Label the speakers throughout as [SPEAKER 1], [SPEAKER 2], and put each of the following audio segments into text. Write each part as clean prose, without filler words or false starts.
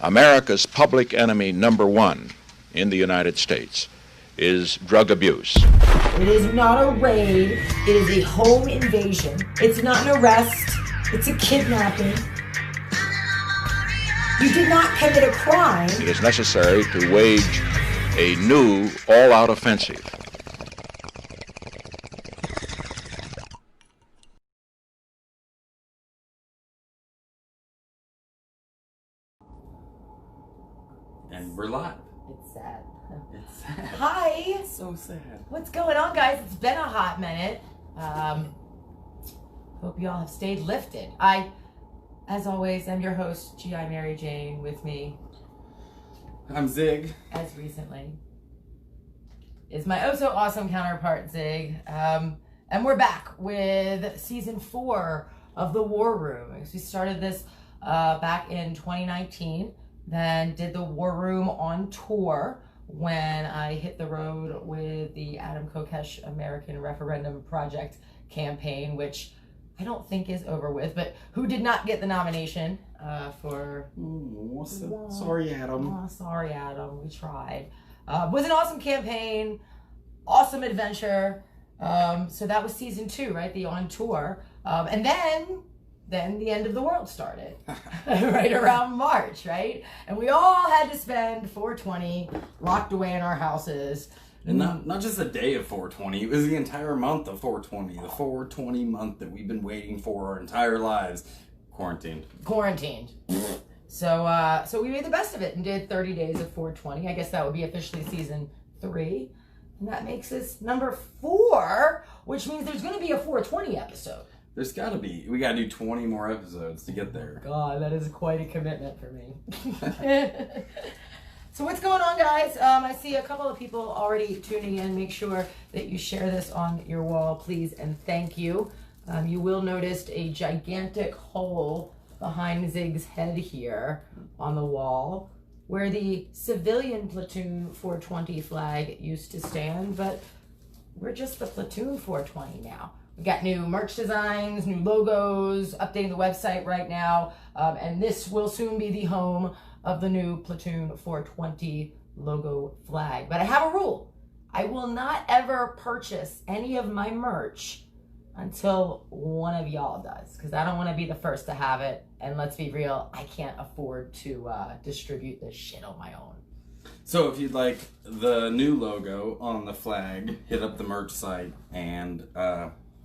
[SPEAKER 1] America's public enemy number one in the United States is drug abuse.
[SPEAKER 2] It is not a raid. It is a home invasion. It's not an arrest. It's a kidnapping. You did not commit a crime.
[SPEAKER 1] It is necessary to wage a new all-out offensive.
[SPEAKER 3] And we're live.
[SPEAKER 2] It's sad.
[SPEAKER 3] It's sad.
[SPEAKER 2] Hi.
[SPEAKER 3] So sad.
[SPEAKER 2] What's going on, guys? It's been a hot minute. Hope you all have stayed lifted. As always, I'm your host, G.I. Mary Jane. With me,
[SPEAKER 3] I'm Zig.
[SPEAKER 2] as recently, is my so awesome counterpart, Zig. And we're back with season 4 of the War Room. We started this back in 2019, then did the War Room on tour when I hit the road with the Adam Kokesh American Referendum Project campaign, which I don't think is over with, but who did not get the nomination for...
[SPEAKER 3] Sorry, Adam.
[SPEAKER 2] Oh, sorry, Adam. We tried. Was an awesome campaign, awesome adventure. So that was season 2, right? The on tour. And then the end of the world started, right around March, right? And we all had to spend 420 locked away in our houses.
[SPEAKER 3] And not just a day of 420, it was the entire month of 420. The 420 month that we've been waiting for our entire lives. Quarantined.
[SPEAKER 2] So we made the best of it and did 30 days of 420. I guess that would be officially season 3. And that makes this number 4, which means there's going to be a 420 episode.
[SPEAKER 3] There's gotta be. We gotta do 20 more episodes to get there.
[SPEAKER 2] God, that is quite a commitment for me. So what's going on, guys? I see a couple of people already tuning in. Make sure that you share this on your wall, please, and thank you. You will notice a gigantic hole behind Zig's head here on the wall where the civilian platoon 420 flag used to stand, but we're just the platoon 420 now. We got new merch designs, new logos, updating the website right now, and this will soon be the home of the new Platoon 420 logo flag. But I have a rule. I will not ever purchase any of my merch until one of y'all does, because I don't want to be the first to have it, and let's be real, I can't afford to distribute this shit on my own.
[SPEAKER 3] So if you'd like the new logo on the flag, hit up the merch site and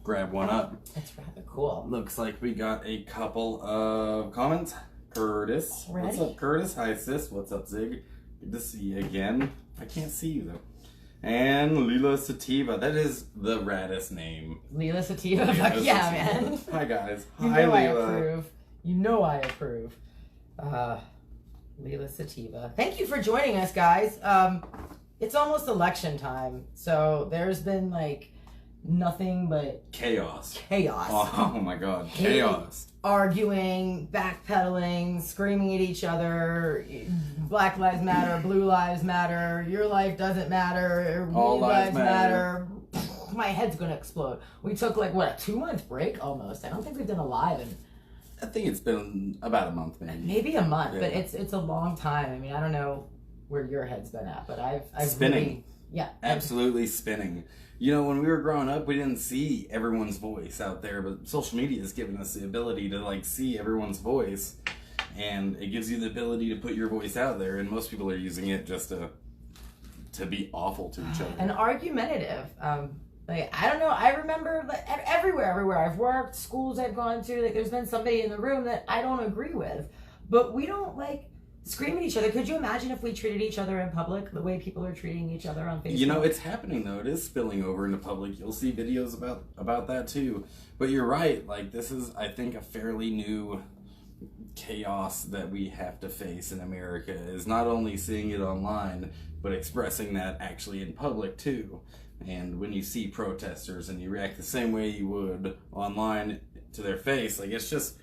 [SPEAKER 3] grab one up.
[SPEAKER 2] It's rather cool.
[SPEAKER 3] Looks like we got a couple of comments. Curtis.
[SPEAKER 2] Ready?
[SPEAKER 3] What's up, Curtis? Hi, sis. What's up, Zig? Good to see you again. I can't see you, though. And Lila Sativa. That is the raddest name.
[SPEAKER 2] Lila Sativa? Fuck yeah, man.
[SPEAKER 3] Hi, guys.
[SPEAKER 2] You
[SPEAKER 3] Hi,
[SPEAKER 2] know I
[SPEAKER 3] Lila.
[SPEAKER 2] approve. You know I approve. Lila Sativa. Thank you for joining us, guys. It's almost election time, so there's been, like, nothing but
[SPEAKER 3] chaos.
[SPEAKER 2] Oh
[SPEAKER 3] my god, chaos.
[SPEAKER 2] Arguing, backpedaling, screaming at each other. Black lives matter, blue lives matter, your life doesn't matter,
[SPEAKER 3] all lives
[SPEAKER 2] matter. My head's gonna explode. We took like what, a 2-month break almost. I don't think we've done a live in
[SPEAKER 3] I think it's been about a month,
[SPEAKER 2] maybe a month,
[SPEAKER 3] yeah.
[SPEAKER 2] but it's a long time. I mean, I don't know where your head's been at, but I've
[SPEAKER 3] spinning.
[SPEAKER 2] Really,
[SPEAKER 3] absolutely spinning. You know, when we were growing up, we didn't see everyone's voice out there, but social media has given us the ability to like see everyone's voice, and it gives you the ability to put your voice out there, and most people are using it just to be awful to each other.
[SPEAKER 2] And argumentative. Like, I don't know, I remember like, everywhere I've worked, schools I've gone to, like there's been somebody in the room that I don't agree with, but we don't like scream at each other. Could you imagine if we treated each other in public the way people are treating each other on Facebook?
[SPEAKER 3] You know, it's happening though. It is spilling over into public. You'll see videos about that too. But you're right. Like, this is, I think, a fairly new chaos that we have to face in America, is not only seeing it online, but expressing that actually in public too. And when you see protesters and you react the same way you would online to their face, like, it's just,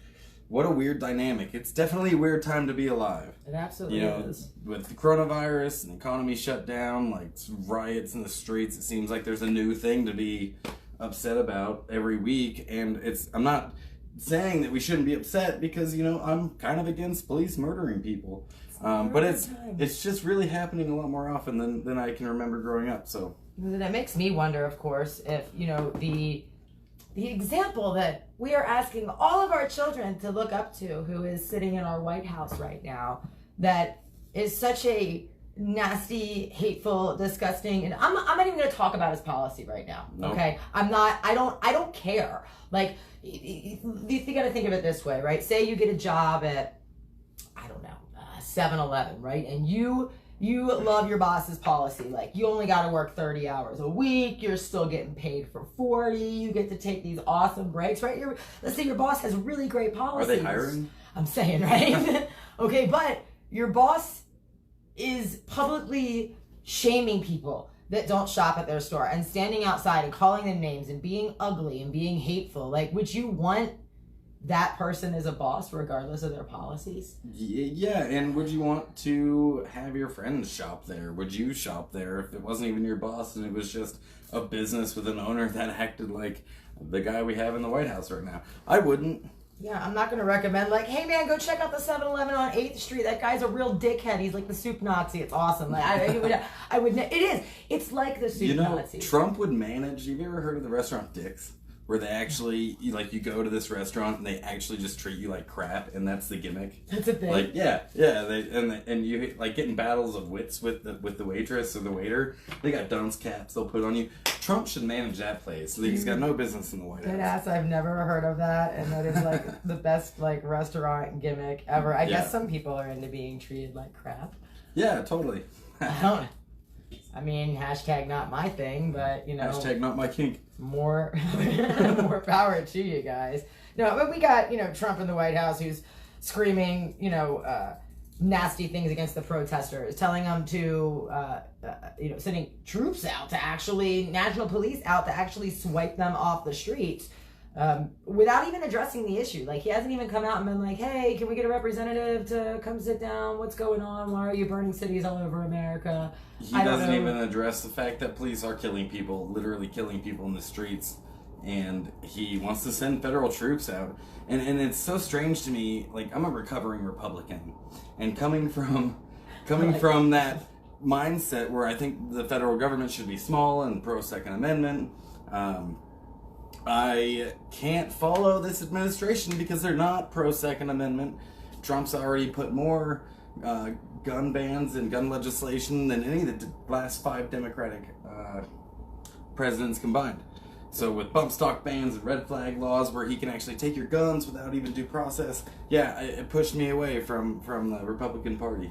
[SPEAKER 3] what a weird dynamic. It's definitely a weird time to be alive.
[SPEAKER 2] It absolutely is.
[SPEAKER 3] With the coronavirus and the economy shut down, like riots in the streets, it seems like there's a new thing to be upset about every week. And I'm not saying that we shouldn't be upset because, you know, I'm kind of against police murdering people. But it's just really happening a lot more often than I can remember growing up. So
[SPEAKER 2] that makes me wonder, of course, if, you know, the example that we are asking all of our children to look up to, who is sitting in our White House right now, that is such a nasty, hateful, disgusting, and I'm not even going to talk about his policy right now.
[SPEAKER 3] Nope.
[SPEAKER 2] Okay, I don't care. Like, you got to think of it this way, right? Say you get a job at, I don't know, 7-Eleven, right? And you love your boss's policy. Like, you only got to work 30 hours a week. You're still getting paid for 40. You get to take these awesome breaks, right? Let's say your boss has really great policies.
[SPEAKER 3] Are they hiring?
[SPEAKER 2] I'm saying, right? Okay, but your boss is publicly shaming people that don't shop at their store and standing outside and calling them names and being ugly and being hateful. Like, would you want that person as a boss regardless of their policies?
[SPEAKER 3] Yeah, and would you want to have your friends shop there? Would you shop there if it wasn't even your boss and it was just a business with an owner that acted like the guy we have in the White House right now? I wouldn't.
[SPEAKER 2] Yeah, I'm not going to recommend, like, hey, man, go check out the 7-Eleven on 8th Street. That guy's a real dickhead. He's like the soup Nazi. It's awesome. Like, I would, it is. It's like the soup Nazi.
[SPEAKER 3] Trump would manage. Have you ever heard of the restaurant Dick's? Where they actually, you go to this restaurant and they actually just treat you like crap, and that's the gimmick.
[SPEAKER 2] That's a thing.
[SPEAKER 3] Like, yeah, and you like getting battles of wits with the waitress or the waiter. They got dunce caps they'll put on you. Trump should manage that place. He's got no business in the White House.
[SPEAKER 2] Good ass, I've never heard of that, and that is like the best like restaurant gimmick ever. I guess some people are into being treated like crap.
[SPEAKER 3] Yeah, totally.
[SPEAKER 2] I mean, hashtag not my thing, but you know.
[SPEAKER 3] Hashtag not my kink.
[SPEAKER 2] More power to you guys. No, but we got, you know, Trump in the White House who's screaming, you know, nasty things against the protesters, telling them to, you know, sending troops out to actually, national police out to actually swipe them off the streets. Without even addressing the issue. Like, he hasn't even come out and been like, hey, can we get a representative to come sit down? What's going on? Why are you burning cities all over America?
[SPEAKER 3] He doesn't even address the fact that police are killing people, literally killing people in the streets, and he wants to send federal troops out. And it's so strange to me. Like, I'm a recovering Republican, and coming from that mindset where I think the federal government should be small and pro Second Amendment, I can't follow this administration because they're not pro Second Amendment. Trump's already put more gun bans and gun legislation than any of the last 5 Democratic presidents combined. So with bump stock bans and red flag laws where he can actually take your guns without even due process, yeah, it pushed me away from the Republican Party.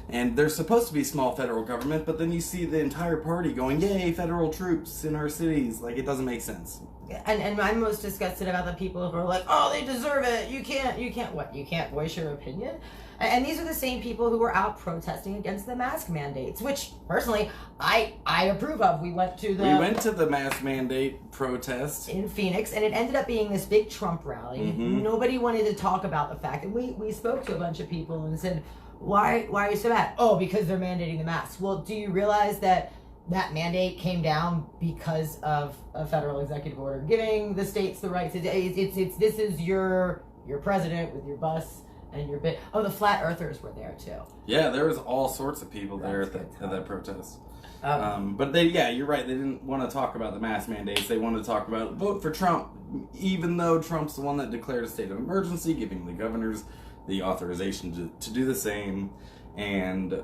[SPEAKER 3] And there's supposed to be small federal government, but then you see the entire party going, yay, federal troops in our cities. Like, it doesn't make sense.
[SPEAKER 2] And I'm most disgusted about the people who are like, oh, they deserve it. You can't voice your opinion? And these are the same people who were out protesting against the mask mandates, which personally I approve of. We went to the
[SPEAKER 3] mask mandate protest
[SPEAKER 2] in Phoenix, and it ended up being this big Trump rally. Mm-hmm. Nobody wanted to talk about the fact that we spoke to a bunch of people and said, why are you so mad? Oh, because they're mandating the masks. Well, do you realize that mandate came down because of a federal executive order giving the states the right to? This is your president with your bus and your bit. Oh, the flat earthers were there too.
[SPEAKER 3] Yeah, there was all sorts of people there at that protest. But you're right. They didn't want to talk about the mask mandates. They wanted to talk about vote for Trump, even though Trump's the one that declared a state of emergency, giving the governors the authorization to do the same and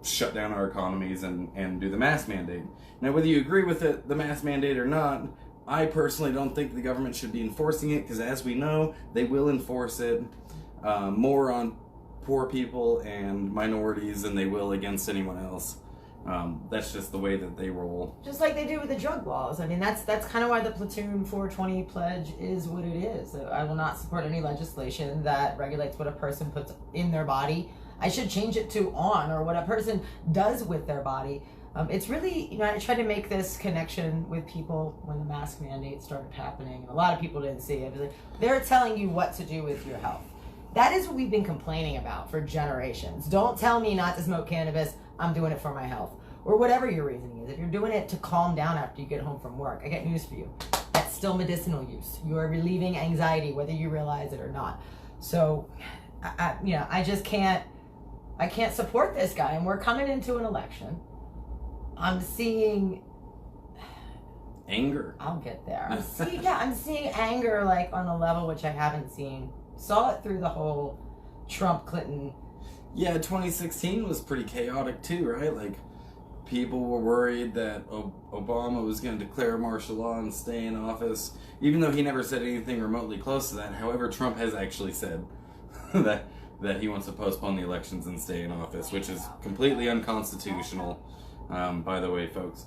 [SPEAKER 3] shut down our economies and do the mask mandate. Now, whether you agree with the mask mandate or not, I personally don't think the government should be enforcing it, because as we know, they will enforce it more on poor people and minorities than they will against anyone else. That's just the way that they roll.
[SPEAKER 2] Just like they do with the drug laws. I mean, that's kind of why the Platoon 420 pledge is what it is. I will not support any legislation that regulates what a person puts in their body. I should change it to on, or what a person does with their body. It's really, I tried to make this connection with people when the mask mandate started happening. A lot of people didn't see it. It was like, they're telling you what to do with your health. That is what we've been complaining about for generations. Don't tell me not to smoke cannabis. I'm doing it for my health. Or whatever your reasoning is. If you're doing it to calm down after you get home from work, I got news for you. That's still medicinal use. You are relieving anxiety, whether you realize it or not. So, I just can't. I can't support this guy, and we're coming into an election. I'm seeing
[SPEAKER 3] anger.
[SPEAKER 2] I'll get there. I'm seeing anger like on a level which I haven't seen. Saw it through the whole Trump Clinton.
[SPEAKER 3] Yeah, 2016 was pretty chaotic too, right? Like, people were worried that Obama was going to declare martial law and stay in office, even though he never said anything remotely close to that. However, Trump has actually said that he wants to postpone the elections and stay in office, which is completely unconstitutional, by the way, folks.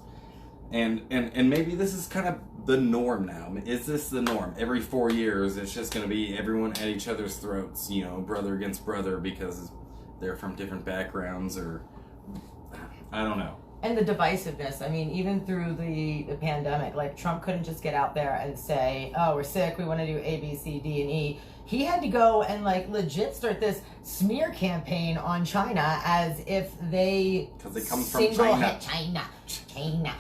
[SPEAKER 3] And maybe this is kind of the norm now. Is this the norm? Every 4 years, it's just going to be everyone at each other's throats, brother against brother, because they're from different backgrounds, or I don't know.
[SPEAKER 2] And the divisiveness. I mean, even through the pandemic, like, Trump couldn't just get out there and say, oh, we're sick, we want to do A, B, C, D, and E. He had to go and, like, legit start this smear campaign on China as if they...
[SPEAKER 3] Because they come from China.
[SPEAKER 2] China.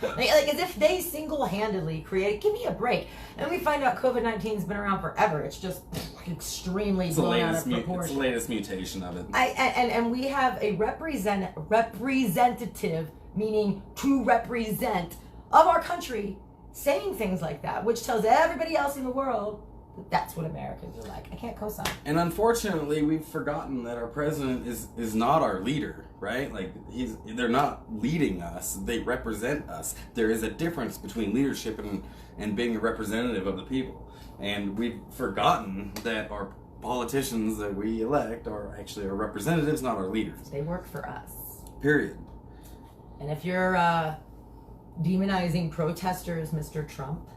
[SPEAKER 2] Like, as if they single-handedly created... Give me a break. And we find out COVID-19's been around forever. It's just extremely blown out of proportion.
[SPEAKER 3] It's the latest mutation of it.
[SPEAKER 2] And we have a representative, meaning to represent, of our country, saying things like that, which tells everybody else in the world that that's what Americans are like. I can't co-sign.
[SPEAKER 3] And unfortunately, we've forgotten that our president is not our leader, right? Like, they're not leading us, they represent us. There is a difference between leadership and being a representative of the people. And we've forgotten that our politicians that we elect are actually our representatives, not our leaders.
[SPEAKER 2] They work for us.
[SPEAKER 3] Period.
[SPEAKER 2] And if you're demonizing protesters, Mr. Trump,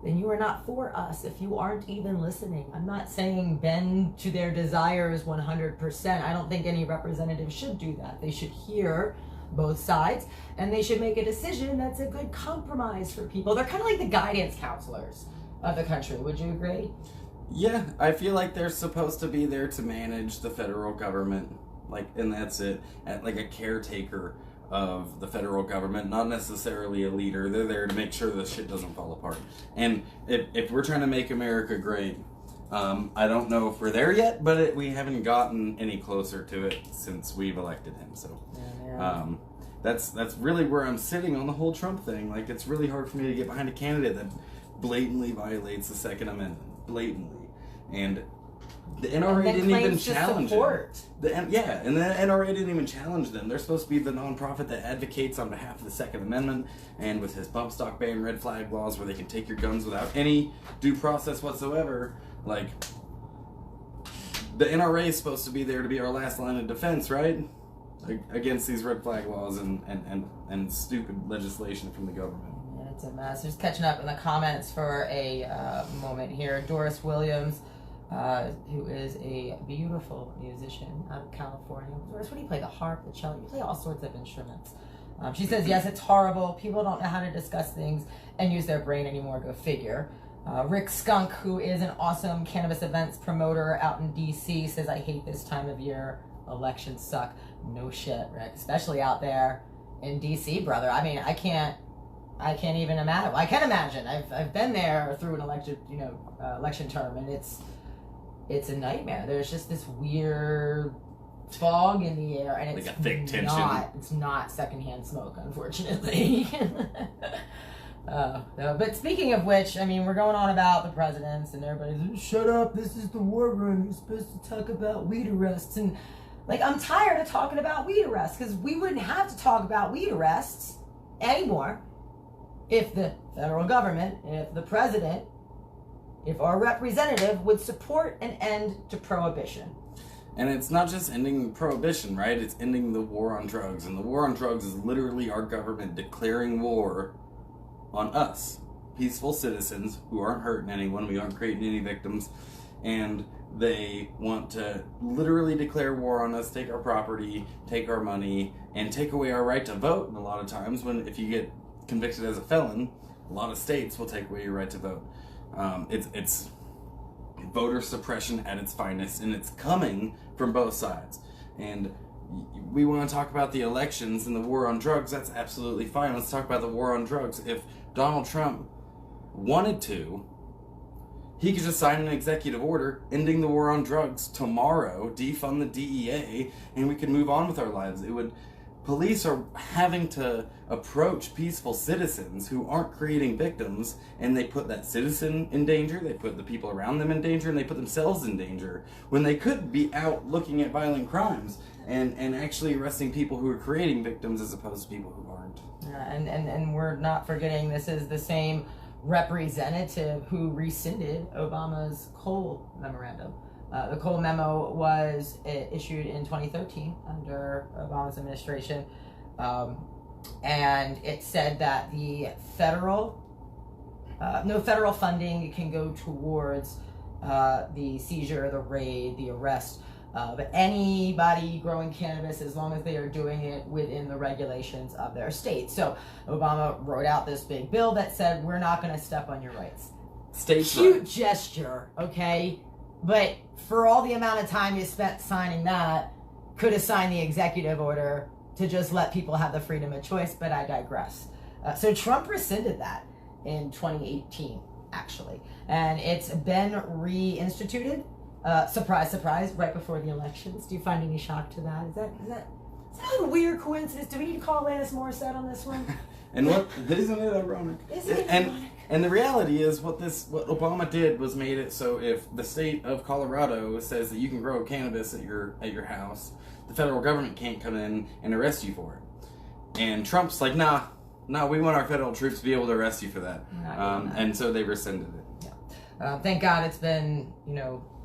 [SPEAKER 2] then you are not for us if you aren't even listening. I'm not saying bend to their desires 100%. I don't think any representative should do that. They should hear both sides, and they should make a decision that's a good compromise for people. They're kind of like the guidance counselors of the country. Would you agree?
[SPEAKER 3] Yeah, I feel like they're supposed to be there to manage the federal government, and that's it. Like a caretaker of the federal government, not necessarily a leader. They're there to make sure the shit doesn't fall apart. And if we're trying to make America great, I don't know if we're there yet, but we haven't gotten any closer to it since we've elected him. So that's really where I'm sitting on the whole Trump thing. Like, it's really hard for me to get behind a candidate that blatantly violates the Second Amendment. Blatantly. And the NRA didn't even challenge them. And the NRA didn't even challenge them. They're supposed to be the nonprofit that advocates on behalf of the Second Amendment, and with his bump stock ban, red flag laws where they can take your guns without any due process whatsoever. Like, the NRA is supposed to be there to be our last line of defense, right? Against these red flag laws and stupid legislation from the government.
[SPEAKER 2] Yeah, it's a mess. Just catching up in the comments for a moment here. Doris Williams, who is a beautiful musician out of California. Doris, what do you play? The harp, the cello? You play all sorts of instruments. She says, yes, it's horrible. People don't know how to discuss things and use their brain anymore. Go figure. Rick Skunk, who is an awesome cannabis events promoter out in D.C., says, I hate this time of year. Elections suck. No shit, Rick. Especially out there in D.C., brother. I mean, I can't even imagine. I can imagine. I've been there through an election term, and it's a nightmare. There's just this weird fog in the air, and it's
[SPEAKER 3] like a thick tension.
[SPEAKER 2] It's not secondhand smoke, unfortunately. But speaking of which, I mean, we're going on about the presidents, and everybody's, shut up, this is the war room, you're supposed to talk about weed arrests. And, like, I'm tired of talking about weed arrests, because we wouldn't have to talk about weed arrests anymore if the federal government, if the president, if our representative would support an end to prohibition.
[SPEAKER 3] And it's not just ending prohibition, right? It's ending the war on drugs. And the war on drugs is literally our government declaring war on us, peaceful citizens who aren't hurting anyone, we aren't creating any victims, and they want to literally declare war on us, take our property, take our money, and take away our right to vote. And a lot of times, if you get convicted as a felon, a lot of states will take away your right to vote. It's voter suppression at its finest, and it's coming from both sides. And we want to talk about the elections and the war on drugs. That's absolutely fine. Let's talk about the war on drugs. If Donald Trump wanted to, He could just sign an executive order ending the war on drugs tomorrow, defund the DEA, and we could move on with our lives. Police are having to approach peaceful citizens who aren't creating victims, and they put that citizen in danger, they put the people around them in danger, and they put themselves in danger when they could be out looking at violent crimes and actually arresting people who are creating victims as opposed to people who aren't.
[SPEAKER 2] And we're not forgetting this is the same representative who rescinded Obama's coal memorandum. The coal memo was issued in 2013 under Obama's administration, and it said that the no federal funding can go towards the seizure, the raid, the arrest of anybody growing cannabis as long as they are doing it within the regulations of their state. So Obama wrote out this big bill that said, we're not going to step on your rights. Cute gesture, okay? But for all the amount of time you spent signing that, could have signed the executive order to just let people have the freedom of choice, but I digress. So Trump rescinded that in 2018, actually. And it's been reinstituted. Surprise, surprise, right before the elections. Do you find any shock to that? Is that a weird coincidence? Do we need to call Alanis Morissette on this one?
[SPEAKER 3] And isn't it ironic?
[SPEAKER 2] Isn't it ironic?
[SPEAKER 3] And the reality is what Obama did was made it so if the state of Colorado says that you can grow cannabis at your house, the federal government can't come in and arrest you for it. And Trump's like, nah, we want our federal troops to be able to arrest you for that. And so they rescinded it.
[SPEAKER 2] Yeah. Thank God it's been,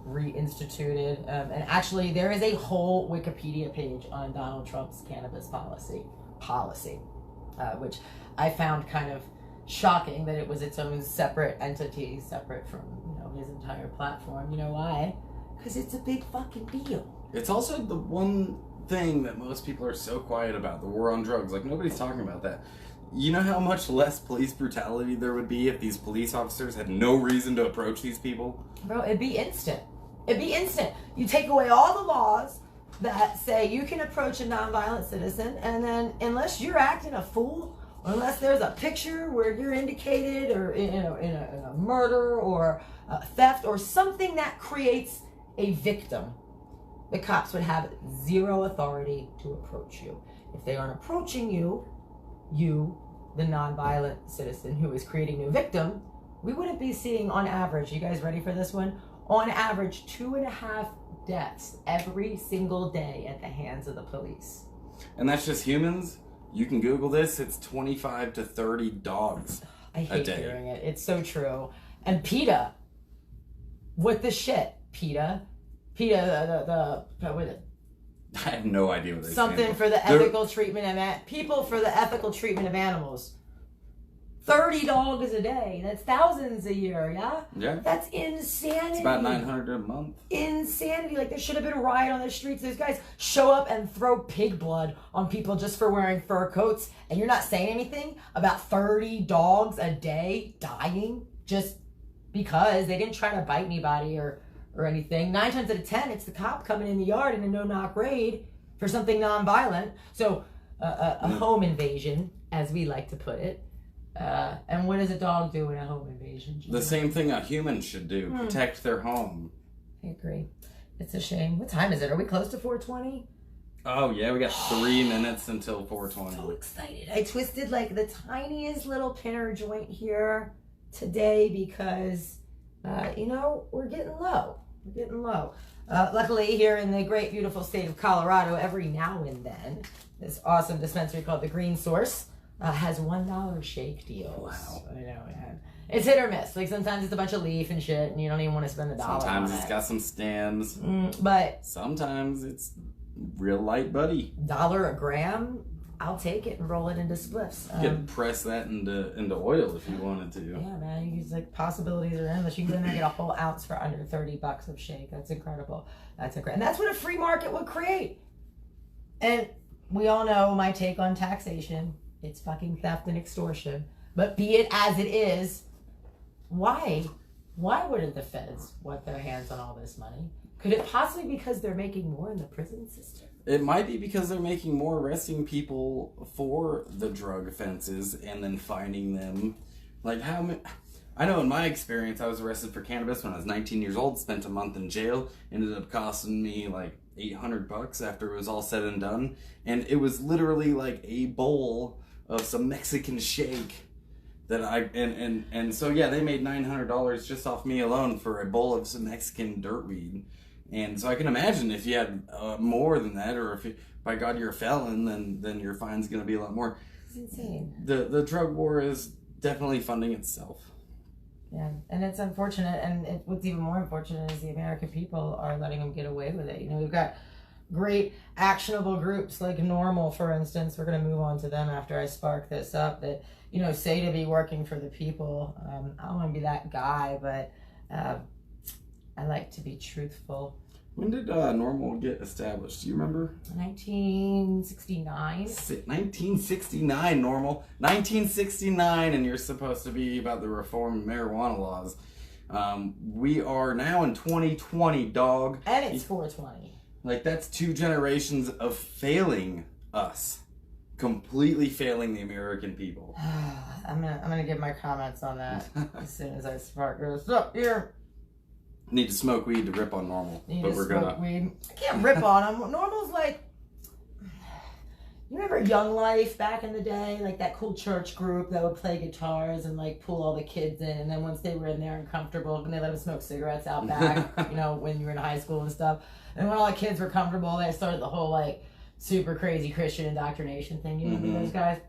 [SPEAKER 2] reinstituted. And actually, there is a whole Wikipedia page on Donald Trump's cannabis policy, which I found kind of shocking that it was its own separate entity, separate from his entire platform. You know why? Because it's a big fucking deal.
[SPEAKER 3] It's also the one thing that most people are so quiet about, the war on drugs. Like, nobody's talking about that. You know how much less police brutality there would be if these police officers had no reason to approach these people?
[SPEAKER 2] Bro, it'd be instant. You take away all the laws that say you can approach a nonviolent citizen, and then unless you're acting a fool, or unless there's a picture where you're indicated, or in a murder or a theft or something that creates a victim, the cops would have zero authority to approach you. If they aren't approaching you, the nonviolent citizen who is creating a new victim, we wouldn't be seeing on average, you guys ready for this one? On average, 2.5 deaths every single day at the hands of the police.
[SPEAKER 3] And that's just humans? You can Google this. It's 25 to 30 dogs
[SPEAKER 2] I hate hearing it. It's so true. And PETA. What the shit? PETA, the
[SPEAKER 3] I have no idea what they
[SPEAKER 2] something for the ethical treatment of people for the ethical treatment of animals. 30 dogs a day. That's thousands a year, yeah?
[SPEAKER 3] Yeah.
[SPEAKER 2] That's insanity.
[SPEAKER 3] It's about 900 a month.
[SPEAKER 2] Insanity. Like, there should have been a riot on the streets. Those guys show up and throw pig blood on people just for wearing fur coats, and you're not saying anything about 30 dogs a day dying just because they didn't try to bite anybody or anything. 9 times out of 10, it's the cop coming in the yard in a no-knock raid for something non-violent. So, a home invasion, as we like to put it. And what does a dog do in a home invasion?
[SPEAKER 3] The same thing a human should do. Protect their home.
[SPEAKER 2] I agree. It's a shame. What time is it? Are we close to 4:20?
[SPEAKER 3] Oh, yeah. We got 3 minutes until 4:20.
[SPEAKER 2] So excited. I twisted like the tiniest little pinner joint here today because, we're getting low. Luckily, here in the great, beautiful state of Colorado, every now and then, this awesome dispensary called the Green Source has $1 shake deals.
[SPEAKER 3] Wow.
[SPEAKER 2] I know, man. It's hit or miss. Like, sometimes it's a bunch of leaf and shit, and you don't even want to spend the dollar.
[SPEAKER 3] Sometimes it's got some stems.
[SPEAKER 2] But
[SPEAKER 3] sometimes it's real light buddy.
[SPEAKER 2] $1 a gram, I'll take it and roll it into spliffs.
[SPEAKER 3] You could press that into oil if you wanted to.
[SPEAKER 2] Yeah, man. You use, possibilities are endless. You can go in there and get a whole ounce for under $30 of shake. That's incredible. And that's what a free market would create. And we all know my take on taxation. It's fucking theft and extortion. But be it as it is, why? Why wouldn't the feds want their hands on all this money? Could it possibly be because they're making more in the prison system?
[SPEAKER 3] It might be because they're making more arresting people for the drug offenses and then finding them. Like, I know in my experience, I was arrested for cannabis when I was 19 years old, spent a month in jail, ended up costing me like $800 after it was all said and done. And it was literally like a bowl of some Mexican shake that and so yeah, they made $900 just off me alone for a bowl of some Mexican dirtweed. And so I can imagine if you had more than that, or if by God you're a felon, then your fine's going to be a lot more.
[SPEAKER 2] It's insane.
[SPEAKER 3] The drug war is definitely funding itself.
[SPEAKER 2] Yeah, and it's unfortunate, and what's even more unfortunate is the American people are letting them get away with it. You know, we've got great actionable groups like Normal, for instance. We're going to move on to them after I spark this up, that, you know, say to be working for the people. I don't want to be that guy, but I like to be truthful.
[SPEAKER 3] When did Normal get established? Do you remember?
[SPEAKER 2] 1969.
[SPEAKER 3] 1969, Normal. 1969, and you're supposed to be about the reform of marijuana laws. We are now in 2020, dog.
[SPEAKER 2] And it's 420.
[SPEAKER 3] Like, that's 2 generations of failing us. Completely failing the American people.
[SPEAKER 2] I'm gonna give my comments on that as soon as I spark this up here.
[SPEAKER 3] Need to smoke weed to rip on Normal, but we're gonna.
[SPEAKER 2] Weed. I can't rip on them. Normal's like, you remember Young Life back in the day, like that cool church group that would play guitars and like pull all the kids in, and then once they were in there and comfortable, and they let them smoke cigarettes out back, you know, when you were in high school and stuff. And when all the kids were comfortable, they started the whole like super crazy Christian indoctrination thing. You know those guys?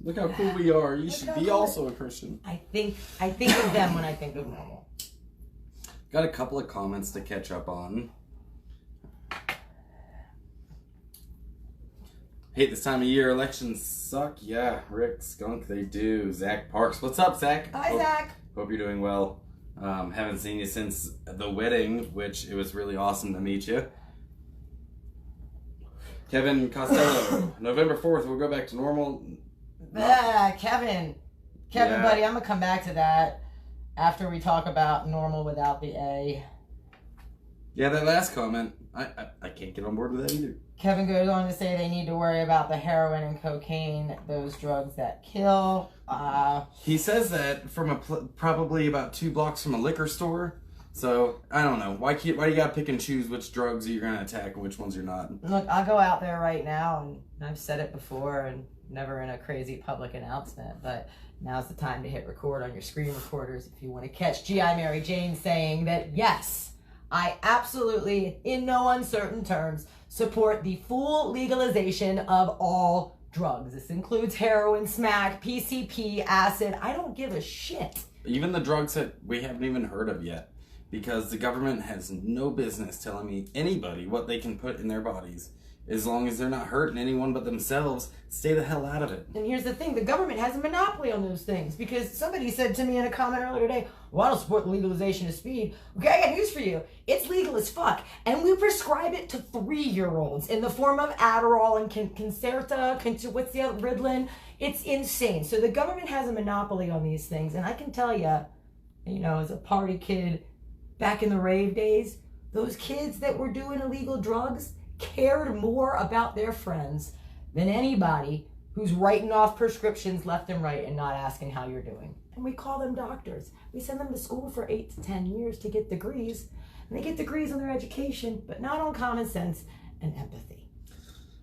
[SPEAKER 3] Look how cool we are. You should be also a Christian.
[SPEAKER 2] I think of them when I think of Normal.
[SPEAKER 3] Got a couple of comments to catch up on. Hate this time of year. Elections suck. Yeah, Rick Skunk, they do. Zach Parks. What's up, Zach?
[SPEAKER 2] Hi, Zach.
[SPEAKER 3] Hope you're doing well. Haven't seen you since the wedding, which it was really awesome to meet you. Kevin Costello. November 4th, we'll go back to normal.
[SPEAKER 2] Kevin, yeah. Buddy, I'm going to come back to that after we talk about Normal without the A.
[SPEAKER 3] Yeah, that last comment, I can't get on board with that either.
[SPEAKER 2] Kevin goes on to say they need to worry about the heroin and cocaine, those drugs that kill.
[SPEAKER 3] He says that from probably about 2 blocks from a liquor store. So, I don't know. Why do you gotta pick and choose which drugs you're gonna attack and which ones you're not?
[SPEAKER 2] Look, I'll go out there right now, and I've said it before, and never in a crazy public announcement, but now's the time to hit record on your screen recorders if you want to catch G.I. Mary Jane saying that, yes, I absolutely, in no uncertain terms, support the full legalization of all drugs. This includes heroin, smack, PCP, acid. I don't give a shit.
[SPEAKER 3] Even the drugs that we haven't even heard of yet, because the government has no business telling me anybody what they can put in their bodies. As long as they're not hurting anyone but themselves, stay the hell out of it.
[SPEAKER 2] And here's the thing, the government has a monopoly on those things, because somebody said to me in a comment earlier today, well, I don't support the legalization of speed. Okay, I got news for you. It's legal as fuck. And we prescribe it to 3-year-olds in the form of Adderall and Concerta, what's the other, Ritalin. It's insane. So the government has a monopoly on these things. And I can tell you, you know, as a party kid back in the rave days, those kids that were doing illegal drugs cared more about their friends than anybody who's writing off prescriptions left and right and not asking how you're doing. And we call them doctors. We send them to school for 8 to 10 years to get degrees. And they get degrees on their education, but not on common sense and empathy.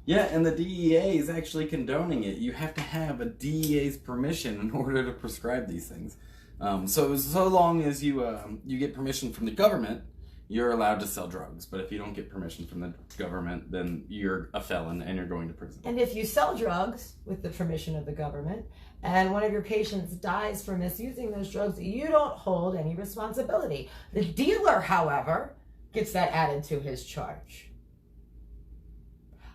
[SPEAKER 3] Yeah, and the DEA is actually condoning it. You have to have a DEA's permission in order to prescribe these things. So long as you get permission from the government, you're allowed to sell drugs. But if you don't get permission from the government, then you're a felon and you're going to prison.
[SPEAKER 2] And if you sell drugs with the permission of the government, and one of your patients dies for misusing those drugs, you don't hold any responsibility. The dealer, however, gets that added to his charge.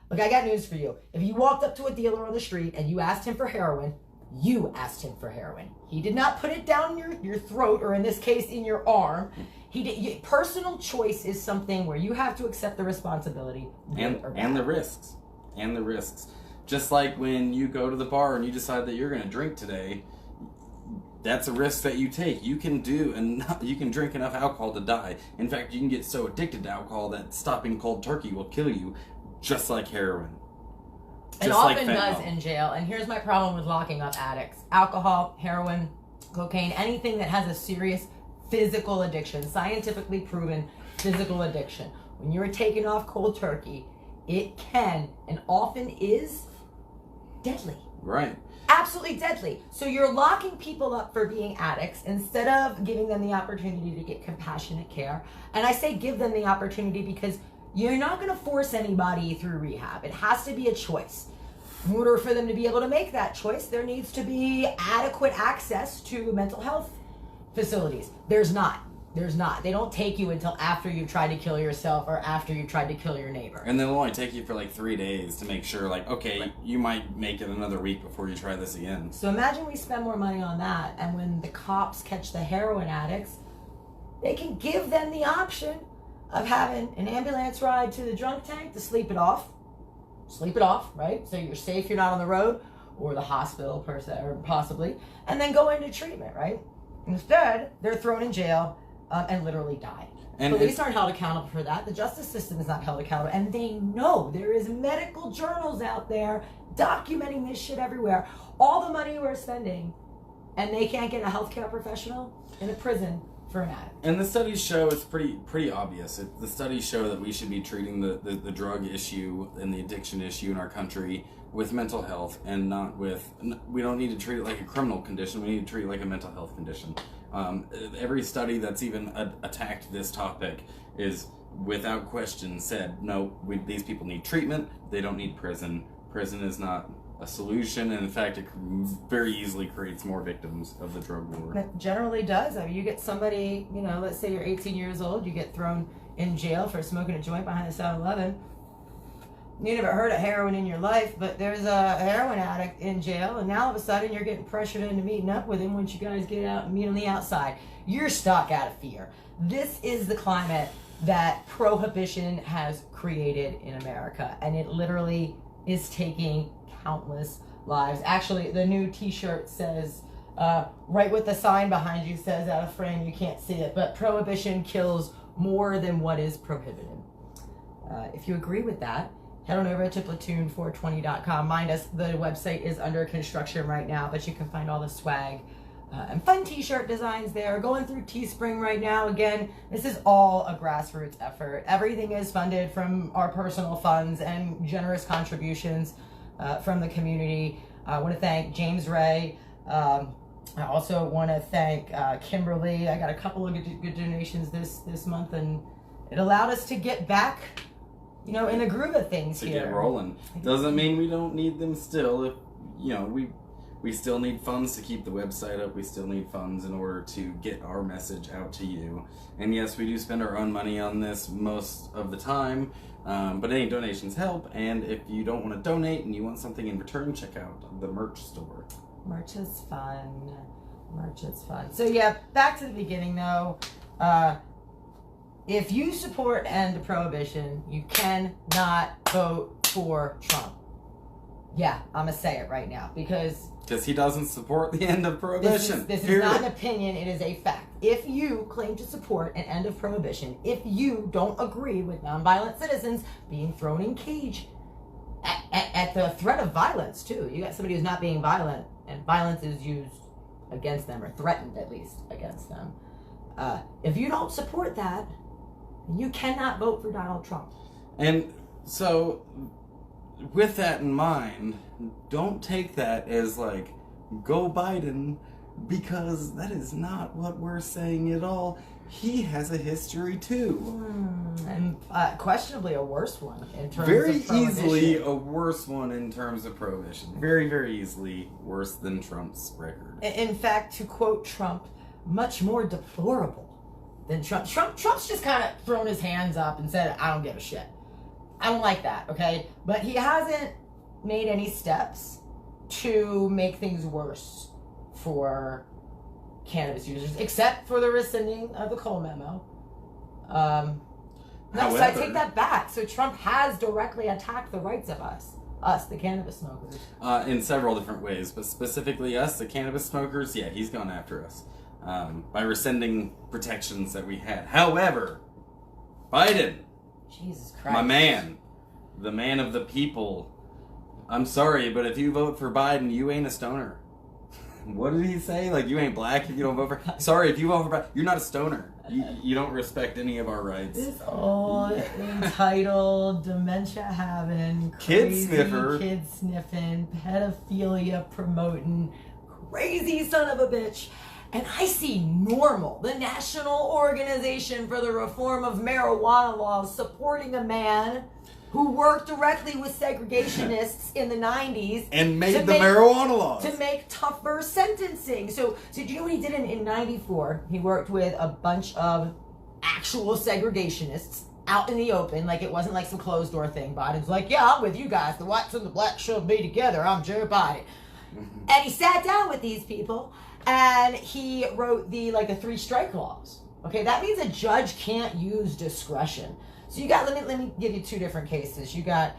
[SPEAKER 2] Look, I got news for you. If you walked up to a dealer on the street and you asked him for heroin, you asked him for heroin. He did not put it down your throat, or in this case, in your arm. Personal choice is something where you have to accept the responsibility
[SPEAKER 3] and the risks. And the risks. Just like when you go to the bar and you decide that you're going to drink today, that's a risk that you take. You can drink enough alcohol to die. In fact, you can get so addicted to alcohol that stopping cold turkey will kill you, just like heroin.
[SPEAKER 2] It often does in jail. And here's my problem with locking up addicts. Alcohol, heroin, cocaine, anything that has a serious physical addiction, scientifically proven physical addiction. When you're taken off cold turkey, it can and often is deadly.
[SPEAKER 3] Right.
[SPEAKER 2] Absolutely deadly. So you're locking people up for being addicts instead of giving them the opportunity to get compassionate care. And I say give them the opportunity because you're not going to force anybody through rehab. It has to be a choice. In order for them to be able to make that choice, there needs to be adequate access to mental health facilities. There's not. They don't take you until after you've tried to kill yourself or after you've tried to kill your neighbor.
[SPEAKER 3] And they'll only take you for like 3 days to make sure, like, okay,
[SPEAKER 2] Right.
[SPEAKER 3] you might make it another week before you try this again.
[SPEAKER 2] So imagine we spend more money on that, and when the cops catch the heroin addicts, they can give them the option of having an ambulance ride to the drunk tank to sleep it off, right? So you're safe, you're not on the road, or the hospital per se, or possibly, and then go into treatment, right? Instead, they're thrown in jail and literally die.
[SPEAKER 3] And
[SPEAKER 2] Police aren't held accountable for that. The justice system is not held accountable, and they know there is medical journals out there documenting this shit everywhere. All the money we're spending, and they can't get a healthcare professional in a prison for an addict.
[SPEAKER 3] And the studies show it's pretty obvious. The studies show that we should be treating the drug issue and the addiction issue in our country with mental health and not with... We don't need to treat it like a criminal condition. We need to treat it like a mental health condition. Every study that's even attacked this topic is, without question, said, no, these people need treatment. They don't need prison. Prison is not a solution, and in fact, it very easily creates more victims of the drug war.
[SPEAKER 2] It generally does. I mean, you get somebody, let's say you're 18 years old, you get thrown in jail for smoking a joint behind the 7-Eleven. You never heard of heroin in your life, but there's a heroin addict in jail, and now all of a sudden you're getting pressured into meeting up with him once you guys get out and meet on the outside. You're stuck out of fear. This is the climate that prohibition has created in America, and it literally is taking countless lives. Actually, the new t-shirt says, right with the sign behind you says, out of frame, you can't see it, but prohibition kills more than what is prohibited. If you agree with that, head on over to platoon420.com. Mind us, the website is under construction right now, but you can find all the swag and fun t-shirt designs there. Going through Teespring right now. Again, this is all a grassroots effort. Everything is funded from our personal funds and generous contributions from the community. I want to thank James Ray. I also want to thank Kimberly. I got a couple of good donations this month, and it allowed us to get back, in the groove of things
[SPEAKER 3] to
[SPEAKER 2] here.
[SPEAKER 3] get rolling. Doesn't mean we don't need them still. If we still need funds to keep the website up. We still need funds in order to get our message out to you. And yes, we do spend our own money on this most of the time, but any donations help. And if you don't want to donate and you want something in return, check out the merch store.
[SPEAKER 2] Merch is fun. So yeah, back to the beginning though. If you support end of prohibition, you cannot vote for Trump. Yeah, I'm going to say it right now because
[SPEAKER 3] he doesn't support the end of prohibition.
[SPEAKER 2] This is not an opinion, it is a fact. If you claim to support an end of prohibition, if you don't agree with nonviolent citizens being thrown in cage at the threat of violence too. You got somebody who's not being violent and violence is used against them or threatened at least against them. If you don't support that, you cannot vote for Donald Trump.
[SPEAKER 3] And so, with that in mind, don't take that as like, go Biden, because that is not what we're saying at all. He has a history too.
[SPEAKER 2] And questionably a worse one in terms
[SPEAKER 3] very
[SPEAKER 2] of prohibition.
[SPEAKER 3] easily a worse one in terms of prohibition. Very, very easily worse than Trump's record.
[SPEAKER 2] In fact, to quote Trump, much more deplorable than Trump. Trump's just kind of thrown his hands up and said, I don't give a shit. I don't like that, okay? But he hasn't made any steps to make things worse for cannabis users, except for the rescinding of the Cole memo. So I take that back. So Trump has directly attacked the rights of us, the cannabis smokers.
[SPEAKER 3] In several different ways, but specifically us, the cannabis smokers, yeah, he's gone after us by rescinding protections that we had. However, Biden,
[SPEAKER 2] Jesus Christ.
[SPEAKER 3] my man, the man of the people, I'm sorry, but if you vote for Biden, you ain't a stoner. What did he say? Like, you ain't black if you don't vote for... Sorry, if you vote for black, you're not a stoner. You don't respect any of our rights.
[SPEAKER 2] This old, entitled, dementia-having, crazy, kid-sniffing, pedophilia promoting, crazy son of a bitch. And I see NORML, the National Organization for the Reform of Marijuana Laws, supporting a man who worked directly with segregationists in the 90s.
[SPEAKER 3] And made the marijuana laws.
[SPEAKER 2] To make tougher sentencing. So do you know what he did in 94? He worked with a bunch of actual segregationists out in the open. Like, it wasn't like some closed door thing. Biden's like, yeah, I'm with you guys. The whites and the blacks should be together. I'm Joe Biden. And he sat down with these people and he wrote the 3 strike laws. Okay, that means a judge can't use discretion. So you got, let me give you 2 different cases. You got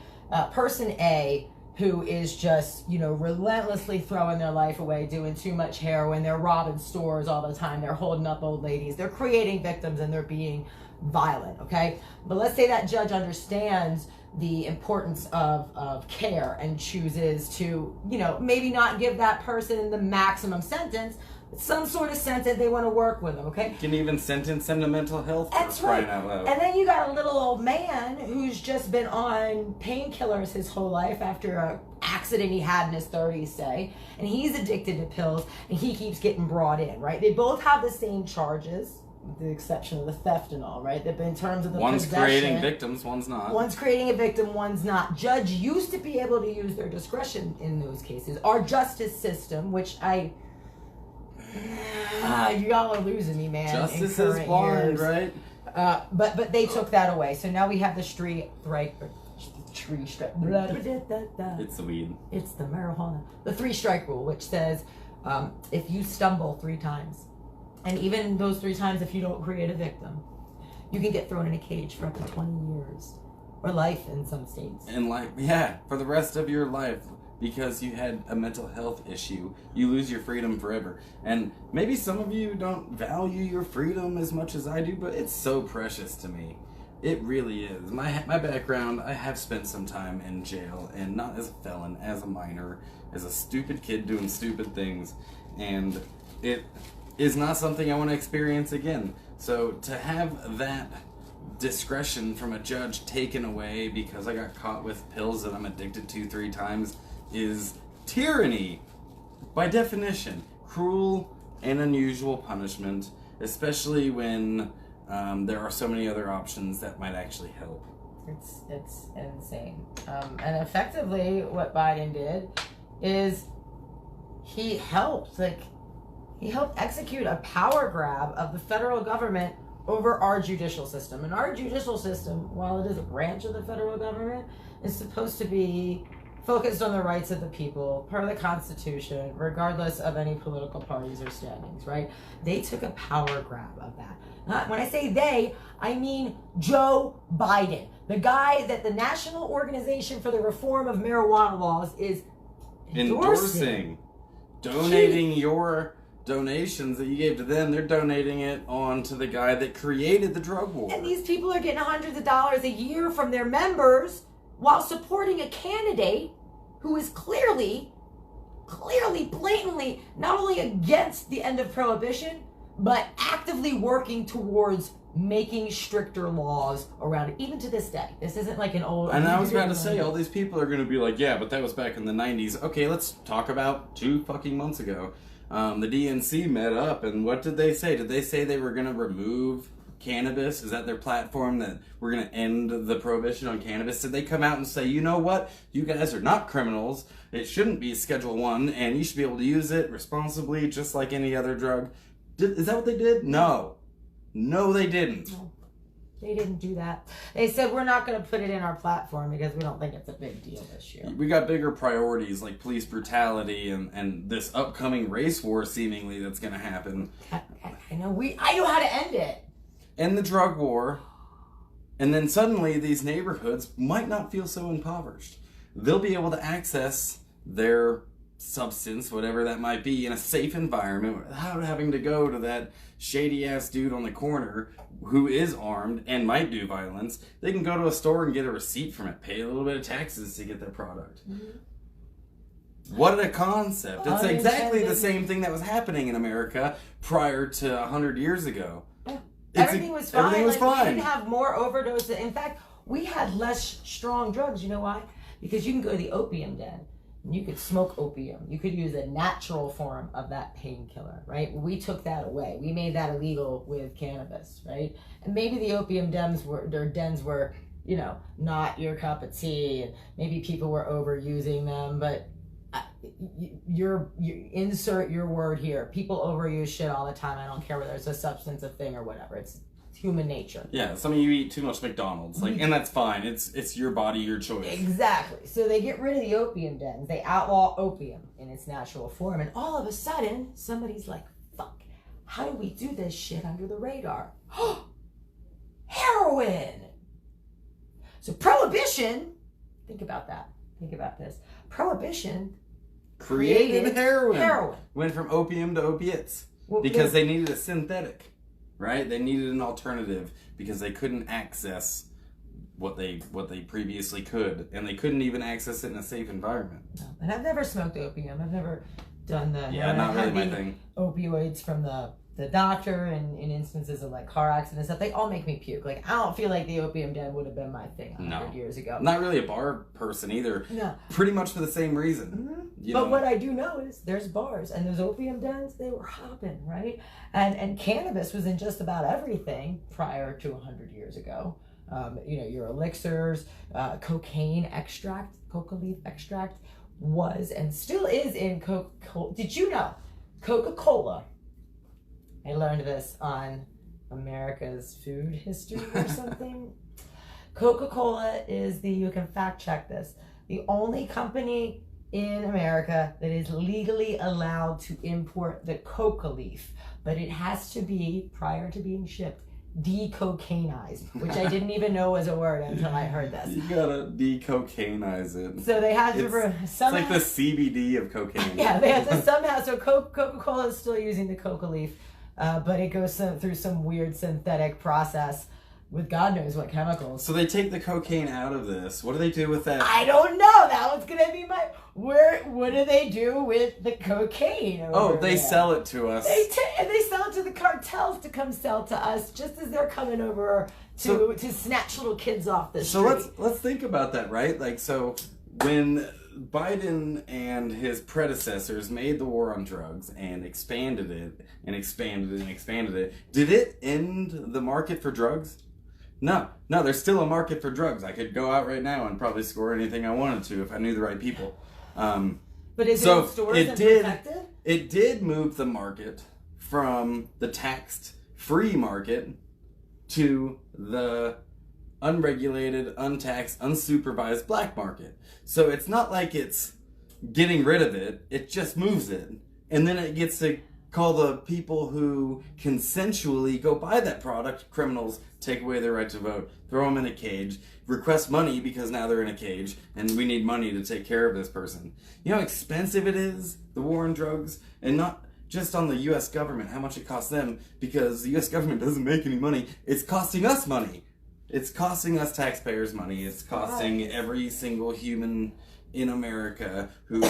[SPEAKER 2] person A, who is just, relentlessly throwing their life away, doing too much heroin. They're robbing stores all the time. They're holding up old ladies. They're creating victims and they're being violent, okay? But let's say that judge understands the importance of care and chooses to, maybe not give that person the maximum sentence, some sort of sentence they want to work with them, okay?
[SPEAKER 3] You can even sentence them to mental health.
[SPEAKER 2] That's right. And then you got a little old man who's just been on painkillers his whole life after a accident he had in his 30s, say, and he's addicted to pills, and he keeps getting brought in, right? They both have the same charges, with the exception of the theft and all, right? In terms of the
[SPEAKER 3] one's
[SPEAKER 2] possession,
[SPEAKER 3] creating victims, one's not.
[SPEAKER 2] One's creating a victim, one's not. Judge used to be able to use their discretion in those cases. Our justice system, which y'all are losing me, man.
[SPEAKER 3] Justice is blind, right?
[SPEAKER 2] But they took that away. So now we have the tree strike.
[SPEAKER 3] It's the weed.
[SPEAKER 2] It's the marijuana. The 3 strike rule, which says if you stumble 3 times, and even those 3 times if you don't create a victim, you can get thrown in a cage for up to 20 years. Or life in some states.
[SPEAKER 3] And for the rest of your life. Because you had a mental health issue, you lose your freedom forever. And maybe some of you don't value your freedom as much as I do, but it's so precious to me. It really is. My background, I have spent some time in jail, and not as a felon, as a minor, as a stupid kid doing stupid things. And it is not something I want to experience again. So to have that discretion from a judge taken away because I got caught with pills that I'm addicted to 3 times is tyranny, by definition. Cruel and unusual punishment, especially when there are so many other options that might actually help.
[SPEAKER 2] It's insane. And effectively what Biden did is he helped execute a power grab of the federal government over our judicial system. And our judicial system, while it is a branch of the federal government, is supposed to be focused on the rights of the people, per the Constitution, regardless of any political parties or standings, right? They took a power grab of that. When I say they, I mean Joe Biden, the guy that the National Organization for the Reform of Marijuana Laws is endorsing.
[SPEAKER 3] Donating your donations that you gave to them, they're donating it on to the guy that created the drug war.
[SPEAKER 2] And these people are getting hundreds of dollars a year from their members while supporting a candidate who is clearly, blatantly, not only against the end of prohibition, but actively working towards making stricter laws around it, even to this day. This isn't like an old...
[SPEAKER 3] And I was about to say, all these people are going to be like, yeah, but that was back in the 90s. Okay, let's talk about 2 fucking months ago. The DNC met up, and what did they say? Did they say they were going to remove cannabis? Is that their platform, that we're going to end the prohibition on cannabis? Did they come out and say, you know what, you guys are not criminals, it shouldn't be Schedule 1, and you should be able to use it responsibly just like any other drug? Is that what they did? No, they didn't.
[SPEAKER 2] No, they didn't do that. They said, we're not going to put it in our platform because we don't think it's a big deal this year.
[SPEAKER 3] We got bigger priorities like police brutality and this upcoming race war seemingly that's going to happen.
[SPEAKER 2] I know how to end it.
[SPEAKER 3] And the drug war, and then suddenly these neighborhoods might not feel so impoverished. They'll be able to access their substance, whatever that might be, in a safe environment without having to go to that shady-ass dude on the corner who is armed and might do violence. They can go to a store and get a receipt from it, pay a little bit of taxes to get their product.
[SPEAKER 2] Mm-hmm.
[SPEAKER 3] What a concept. It's exactly the
[SPEAKER 2] Unintended.
[SPEAKER 3] same thing that was happening in America prior to 100 years ago.
[SPEAKER 2] Yeah.
[SPEAKER 3] It's-
[SPEAKER 2] Everything was fine.
[SPEAKER 3] everything was
[SPEAKER 2] We
[SPEAKER 3] fine.
[SPEAKER 2] didn't have more overdoses. In fact, we had less strong drugs. You know why? Because you can go to the opium den and you could smoke opium. You could use a natural form of that painkiller, right? We took that away. We made that illegal with cannabis, right? And maybe the opium dens were, you know, not your cup of tea, and maybe people were overusing them, but you insert your word here. People overuse shit all the time. I don't care whether it's a substantive thing or whatever. It's human nature.
[SPEAKER 3] Yeah, some of you eat too much McDonald's, like, and that's fine. It's your body, your choice.
[SPEAKER 2] Exactly. So they get rid of the opium dens. They outlaw opium in its natural form, and all of a sudden, somebody's like, "Fuck! How do we do this shit under the radar?" Heroin. So prohibition. Think about that. Think about this. Prohibition
[SPEAKER 3] Created heroin.
[SPEAKER 2] Heroin.
[SPEAKER 3] Went from opium to opiates
[SPEAKER 2] Well,
[SPEAKER 3] because they needed a synthetic, right? They needed an alternative because they couldn't access what they previously could, and they couldn't even access it in a safe environment.
[SPEAKER 2] And I've never smoked opium. I've never done the
[SPEAKER 3] Yeah, not really my
[SPEAKER 2] heavy
[SPEAKER 3] thing.
[SPEAKER 2] opioids from the doctor, and in instances of like car accidents and stuff, they all make me puke. Like, I don't feel like the opium den would have been my thing 100 years ago.
[SPEAKER 3] Not really a bar person either.
[SPEAKER 2] No.
[SPEAKER 3] Pretty much for the same reason.
[SPEAKER 2] Mm-hmm.
[SPEAKER 3] You
[SPEAKER 2] But
[SPEAKER 3] know?
[SPEAKER 2] what I do know is there's bars, and those opium dens, they were hopping, right? And cannabis was in just about everything prior to 100 years ago. You know, your elixirs, cocaine extract, coca leaf extract was and still is in Coca-Cola. Did you know Coca-Cola? I learned this on America's Food History or something. Coca-Cola is you can fact check this, the only company in America that is legally allowed to import the coca leaf, but it has to be, prior to being shipped, decocainized, which I didn't even know was a word until I heard this.
[SPEAKER 3] You gotta decocainize it.
[SPEAKER 2] So they had to
[SPEAKER 3] It's
[SPEAKER 2] somehow,
[SPEAKER 3] like the CBD of cocaine.
[SPEAKER 2] yeah, they had to somehow. So Coca-Cola is still using the coca leaf, but it goes through some weird synthetic process with God knows what chemicals.
[SPEAKER 3] So they take the cocaine out of this. What do they do with that?
[SPEAKER 2] I don't know. That was gonna be my. What do they do with the cocaine?
[SPEAKER 3] Oh,
[SPEAKER 2] over
[SPEAKER 3] they
[SPEAKER 2] there?
[SPEAKER 3] sell it to us.
[SPEAKER 2] They sell it to the cartels to come sell to us, just as they're coming over to snatch little kids off the
[SPEAKER 3] So
[SPEAKER 2] street.
[SPEAKER 3] let's think about that, right? Like, so when Biden and his predecessors made the war on drugs and expanded it and expanded it and expanded it, did it end the market for drugs? No, there's still a market for drugs. I could go out right now and probably score anything I wanted to if I knew the right people.
[SPEAKER 2] But is
[SPEAKER 3] so
[SPEAKER 2] it in stores
[SPEAKER 3] it
[SPEAKER 2] and
[SPEAKER 3] did-
[SPEAKER 2] protected?
[SPEAKER 3] It did move the market from the taxed free market to the unregulated, untaxed, unsupervised black market. So it's not like it's getting rid of it, it just moves it. And then it gets to call the people who consensually go buy that product criminals, take away their right to vote, throw them in a cage, request money because now they're in a cage and we need money to take care of this person. You know how expensive it is, the war on drugs? And not just on the U.S. government, how much it costs them, because the U.S. government doesn't make any money. It's costing us money. It's costing us taxpayers money. It's costing every single human in America who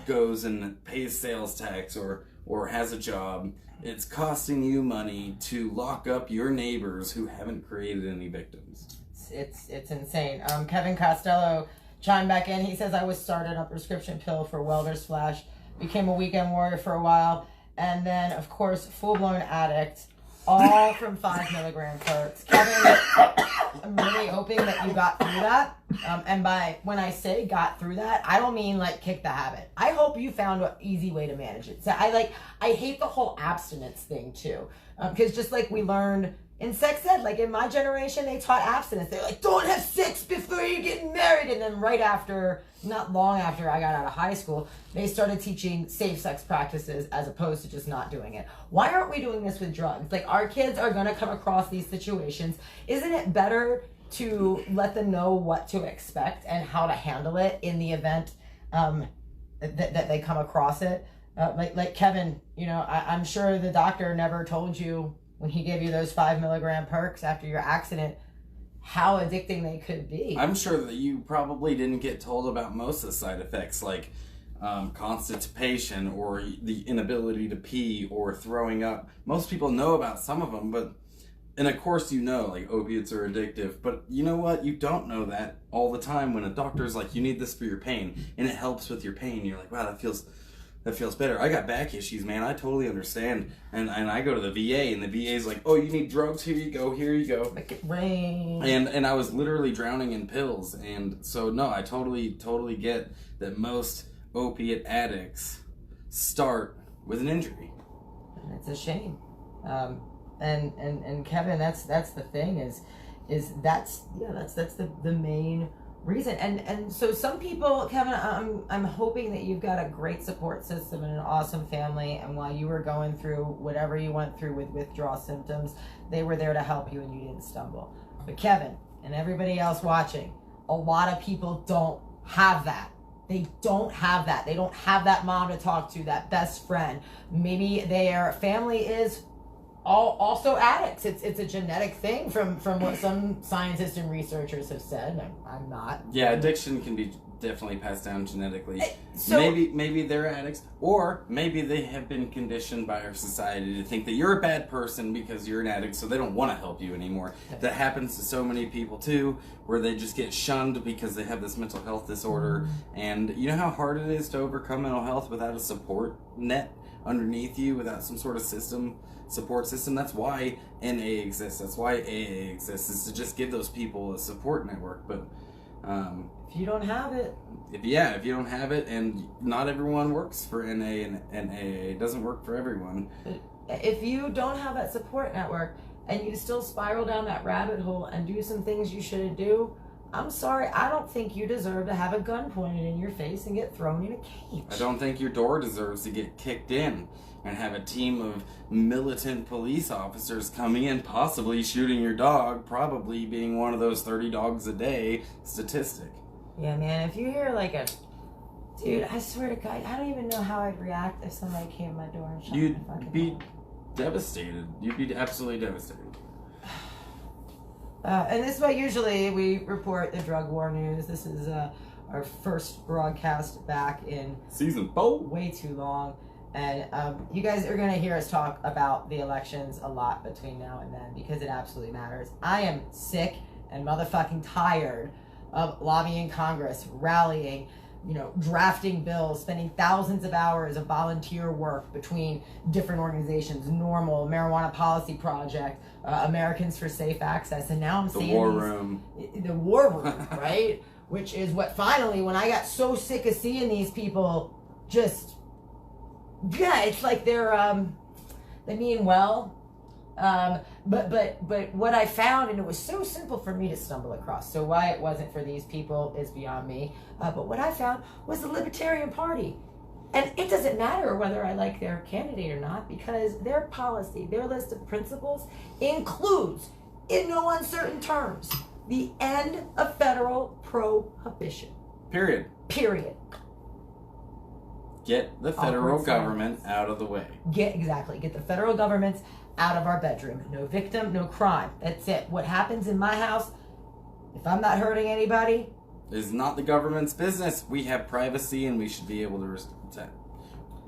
[SPEAKER 3] goes and pays sales tax or has a job. It's costing you money to lock up your neighbors who haven't created any victims.
[SPEAKER 2] It's insane. Kevin Costello chimed back in. He says, I was started a prescription pill for welder's flash, became a weekend warrior for a while, and then, of course, full-blown addict, all from 5 milligram perks. Kevin, I'm really hoping that you got through that. And when I say got through that, I don't mean like kick the habit. I hope you found an easy way to manage it. So I hate the whole abstinence thing too. Because just like we learned in sex ed, like in my generation, they taught abstinence. They're like, don't have sex before you get married. And then right after, not long after I got out of high school, they started teaching safe sex practices as opposed to just not doing it. Why aren't we doing this with drugs? Like, our kids are going to come across these situations. Isn't it better to let them know what to expect and how to handle it in the event that they come across it? Like Kevin, you know, I'm sure the doctor never told you when he gave you those 5 milligram perks after your accident how addicting they could be.
[SPEAKER 3] I'm sure that you probably didn't get told about most of the side effects, like constipation or the inability to pee or throwing up. Most people know about some of them, and of course like opiates are addictive, but you know what? You don't know that all the time when a doctor's like, you need this for your pain, and it helps with your pain. You're like, wow, that feels better. I got back issues, man. I totally understand. And I go to the VA, and the VA's like, oh, you need drugs? Here you go.
[SPEAKER 2] Make it rain.
[SPEAKER 3] And I was literally drowning in pills. And so, no, I totally get that most opiate addicts start with an injury.
[SPEAKER 2] And it's a shame. And Kevin, that's the thing is that's the main reason. And so some people, Kevin, I'm hoping that you've got a great support system and an awesome family, and while you were going through whatever you went through with withdrawal symptoms, they were there to help you and you didn't stumble. But Kevin and everybody else watching, a lot of people don't have that. They don't have that. They don't have that mom to talk to, that best friend. Maybe their family is also addicts. It's a genetic thing from what some scientists and researchers have said. I'm not.
[SPEAKER 3] Yeah, addiction can be definitely passed down genetically.
[SPEAKER 2] So,
[SPEAKER 3] maybe they're addicts, or maybe they have been conditioned by our society to think that you're a bad person because you're an addict, so they don't want to help you anymore. That happens to so many people too, where they just get shunned because they have this mental health disorder. And you know how hard it is to overcome mental health without a support net underneath you, without some sort of support system. That's why NA exists. That's why AA exists, is to just give those people a support network. But
[SPEAKER 2] if you don't have it,
[SPEAKER 3] if you don't have it, and not everyone works for NA and AA, it doesn't work for everyone.
[SPEAKER 2] If you don't have that support network and you still spiral down that rabbit hole and do some things you shouldn't do, I'm sorry, I don't think you deserve to have a gun pointed in your face and get thrown in a cage.
[SPEAKER 3] I don't think your door deserves to get kicked in and have a team of militant police officers coming in, possibly shooting your dog, probably being one of those 30 dogs a day statistic.
[SPEAKER 2] Yeah, man, if you hear like a... Dude, I swear to God, I don't even know how I'd react if somebody came to my door and shot my fucking
[SPEAKER 3] You'd be
[SPEAKER 2] dog.
[SPEAKER 3] devastated. You'd be absolutely devastated.
[SPEAKER 2] And this is why usually we report the drug war news. This is our first broadcast back in
[SPEAKER 3] Season 4.
[SPEAKER 2] way too long. And you guys are going to hear us talk about the elections a lot between now and then because it absolutely matters. I am sick and motherfucking tired of lobbying Congress, rallying, drafting bills, spending thousands of hours of volunteer work between different organizations, Normal, Marijuana Policy Project, Americans for Safe Access, and now I'm seeing
[SPEAKER 3] the War Room,
[SPEAKER 2] right? Which is what finally, when I got so sick of seeing these people just, it's like they mean well. But what I found, and it was so simple for me to stumble across, so why it wasn't for these people is beyond me, but what I found was the Libertarian Party. And it doesn't matter whether I like their candidate or not, because their policy, their list of principles includes, in no uncertain terms, the end of federal prohibition.
[SPEAKER 3] Period. Get the federal government out of the way.
[SPEAKER 2] Get the federal government out of our bedroom. No victim, no crime. That's it. What happens in my house, if I'm not hurting anybody,
[SPEAKER 3] is not the government's business. We have privacy, and we should be able to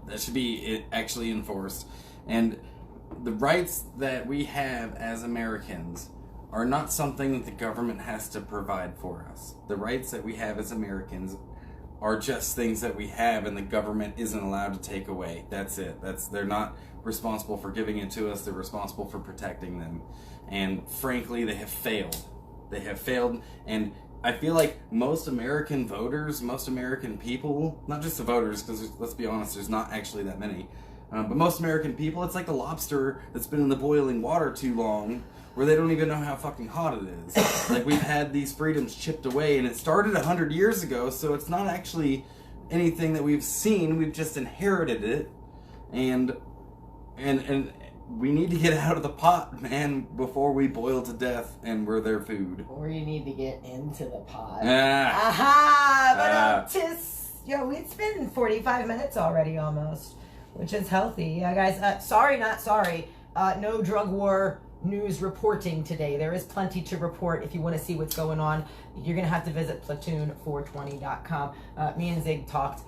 [SPEAKER 3] that should be actually enforced. And the rights that we have as Americans are not something that the government has to provide for us. The rights that we have as Americans are just things that we have, and the government isn't allowed to take away. That's it. They're not responsible for giving it to us. They're responsible for protecting them. And frankly, they have failed. And I feel like most American voters, most American people, not just the voters, because let's be honest, there's not actually that many, but most American people, it's like the lobster that's been in the boiling water too long, where they don't even know how fucking hot it is. Like, we've had these freedoms chipped away, and it started 100 years ago, so it's not actually anything that we've seen. We've just inherited it, and we need to get out of the pot, man, before we boil to death and we're their food.
[SPEAKER 2] Or you need to get into the pot. It's been 45 minutes already almost, which is healthy. Yeah, guys, sorry, not sorry. No drug war news reporting today. There is plenty to report. If you want to see what's going on, you're going to have to visit platoon420.com. Me and Zig talked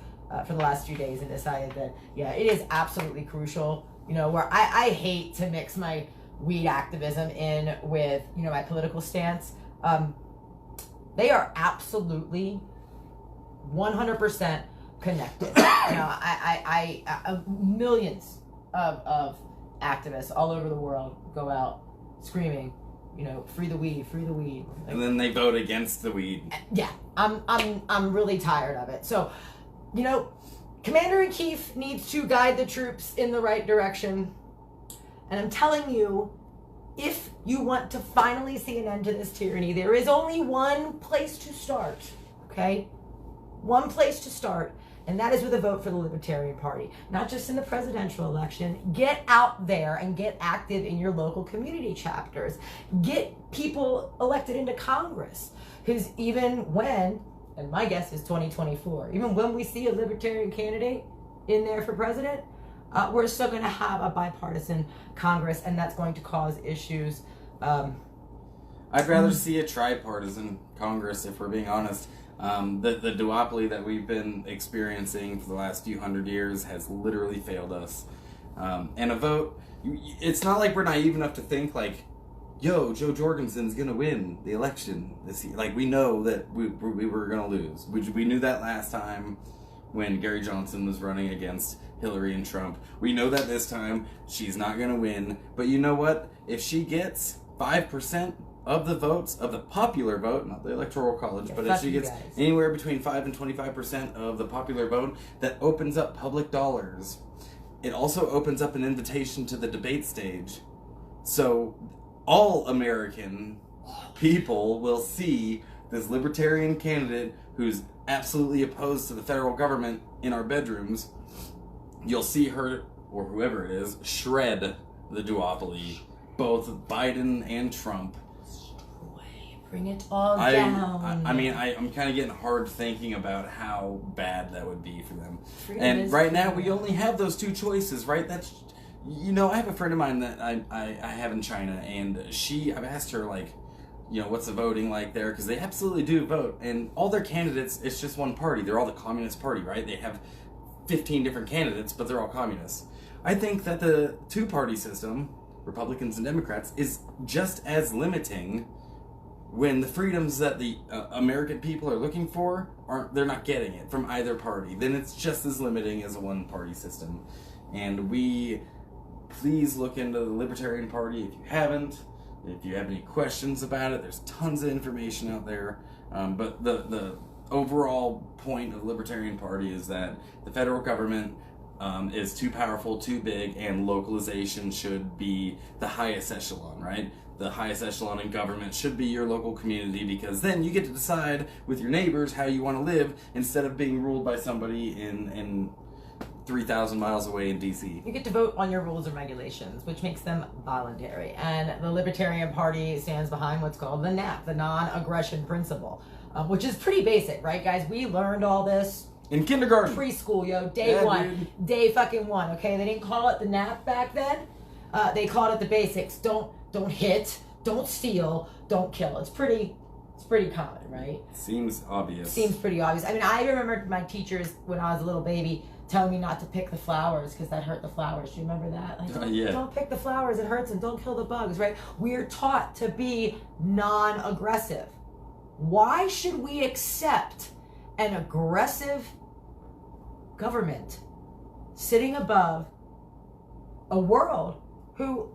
[SPEAKER 2] for the last few days and decided that, yeah, it is absolutely crucial. You know, where I hate to mix my weed activism in with, you know, my political stance. They are absolutely 100% connected. You know, I millions of activists all over the world go out screaming, you know, free the weed, free the weed. Like,
[SPEAKER 3] and then they vote against the weed.
[SPEAKER 2] Yeah, I'm really tired of it. So, you know, Commander-in-Chief needs to guide the troops in the right direction. And I'm telling you, if you want to finally see an end to this tyranny, there is only one place to start, okay? One place to start, and that is with a vote for the Libertarian Party. Not just in the presidential election. Get out there and get active in your local community chapters. Get people elected into Congress. Because even when, and my guess is 2024, even when we see a Libertarian candidate in there for president, we're still going to have a bipartisan Congress, and that's going to cause issues.
[SPEAKER 3] I'd rather see a tripartisan Congress, if we're being honest. The duopoly that we've been experiencing for the last few hundred years has literally failed us. And a vote, it's not like we're naive enough to think like, yo, Joe Jorgensen's going to win the election this year. Like, we know that we were going to lose. We knew that last time when Gary Johnson was running against Hillary and Trump. We know that this time she's not going to win. But you know what? If she gets 5% of the votes, of the popular vote, not the Electoral College,
[SPEAKER 2] Yeah,
[SPEAKER 3] but if she gets
[SPEAKER 2] guys.
[SPEAKER 3] anywhere between 5 and 25% of the popular vote, that opens up public dollars. It also opens up an invitation to the debate stage. So all American people will see this libertarian candidate who's absolutely opposed to the federal government in our bedrooms. You'll see her, or whoever it is, shred the duopoly, both Biden and Trump.
[SPEAKER 2] Bring it all down.
[SPEAKER 3] I mean, I'm kind of getting hard thinking about how bad that would be for them.
[SPEAKER 2] Freedom
[SPEAKER 3] And
[SPEAKER 2] is
[SPEAKER 3] right now, we
[SPEAKER 2] freedom.
[SPEAKER 3] only have those two choices, right? That's, you know, I have a friend of mine that I have in China, and I've asked her, like, you know, what's the voting like there? Because they absolutely do vote, and all their candidates, it's just one party. They're all the Communist Party, right? They have 15 different candidates, but they're all communists. I think that the two-party system, Republicans and Democrats, is just as limiting when the freedoms that the American people are looking for, they're not getting it from either party. Then it's just as limiting as a one-party system. And please look into the Libertarian Party if you haven't. If you have any questions about it, there's tons of information out there. But the overall point of the Libertarian Party is that the federal government is too powerful, too big, and localization should be the highest echelon, right? The highest echelon in government should be your local community, because then you get to decide with your neighbors how you want to live instead of being ruled by somebody in 3,000 miles away in D.C.
[SPEAKER 2] You get to vote on your rules and regulations, which makes them voluntary. And the Libertarian Party stands behind what's called the NAP, the non-aggression principle, which is pretty basic, right, guys? We learned all this
[SPEAKER 3] In kindergarten.
[SPEAKER 2] preschool, day one, day fucking one. Okay, they didn't call it the NAP back then. They called it the basics. Don't hit, don't steal, don't kill. It's pretty common, right?
[SPEAKER 3] Seems obvious.
[SPEAKER 2] Seems pretty obvious. I mean, I remember my teachers when I was a little baby telling me not to pick the flowers because that hurt the flowers. Do you remember that? Like, don't pick the flowers, it hurts, and don't kill the bugs, right? We're taught to be non-aggressive. Why should we accept an aggressive government sitting above a world who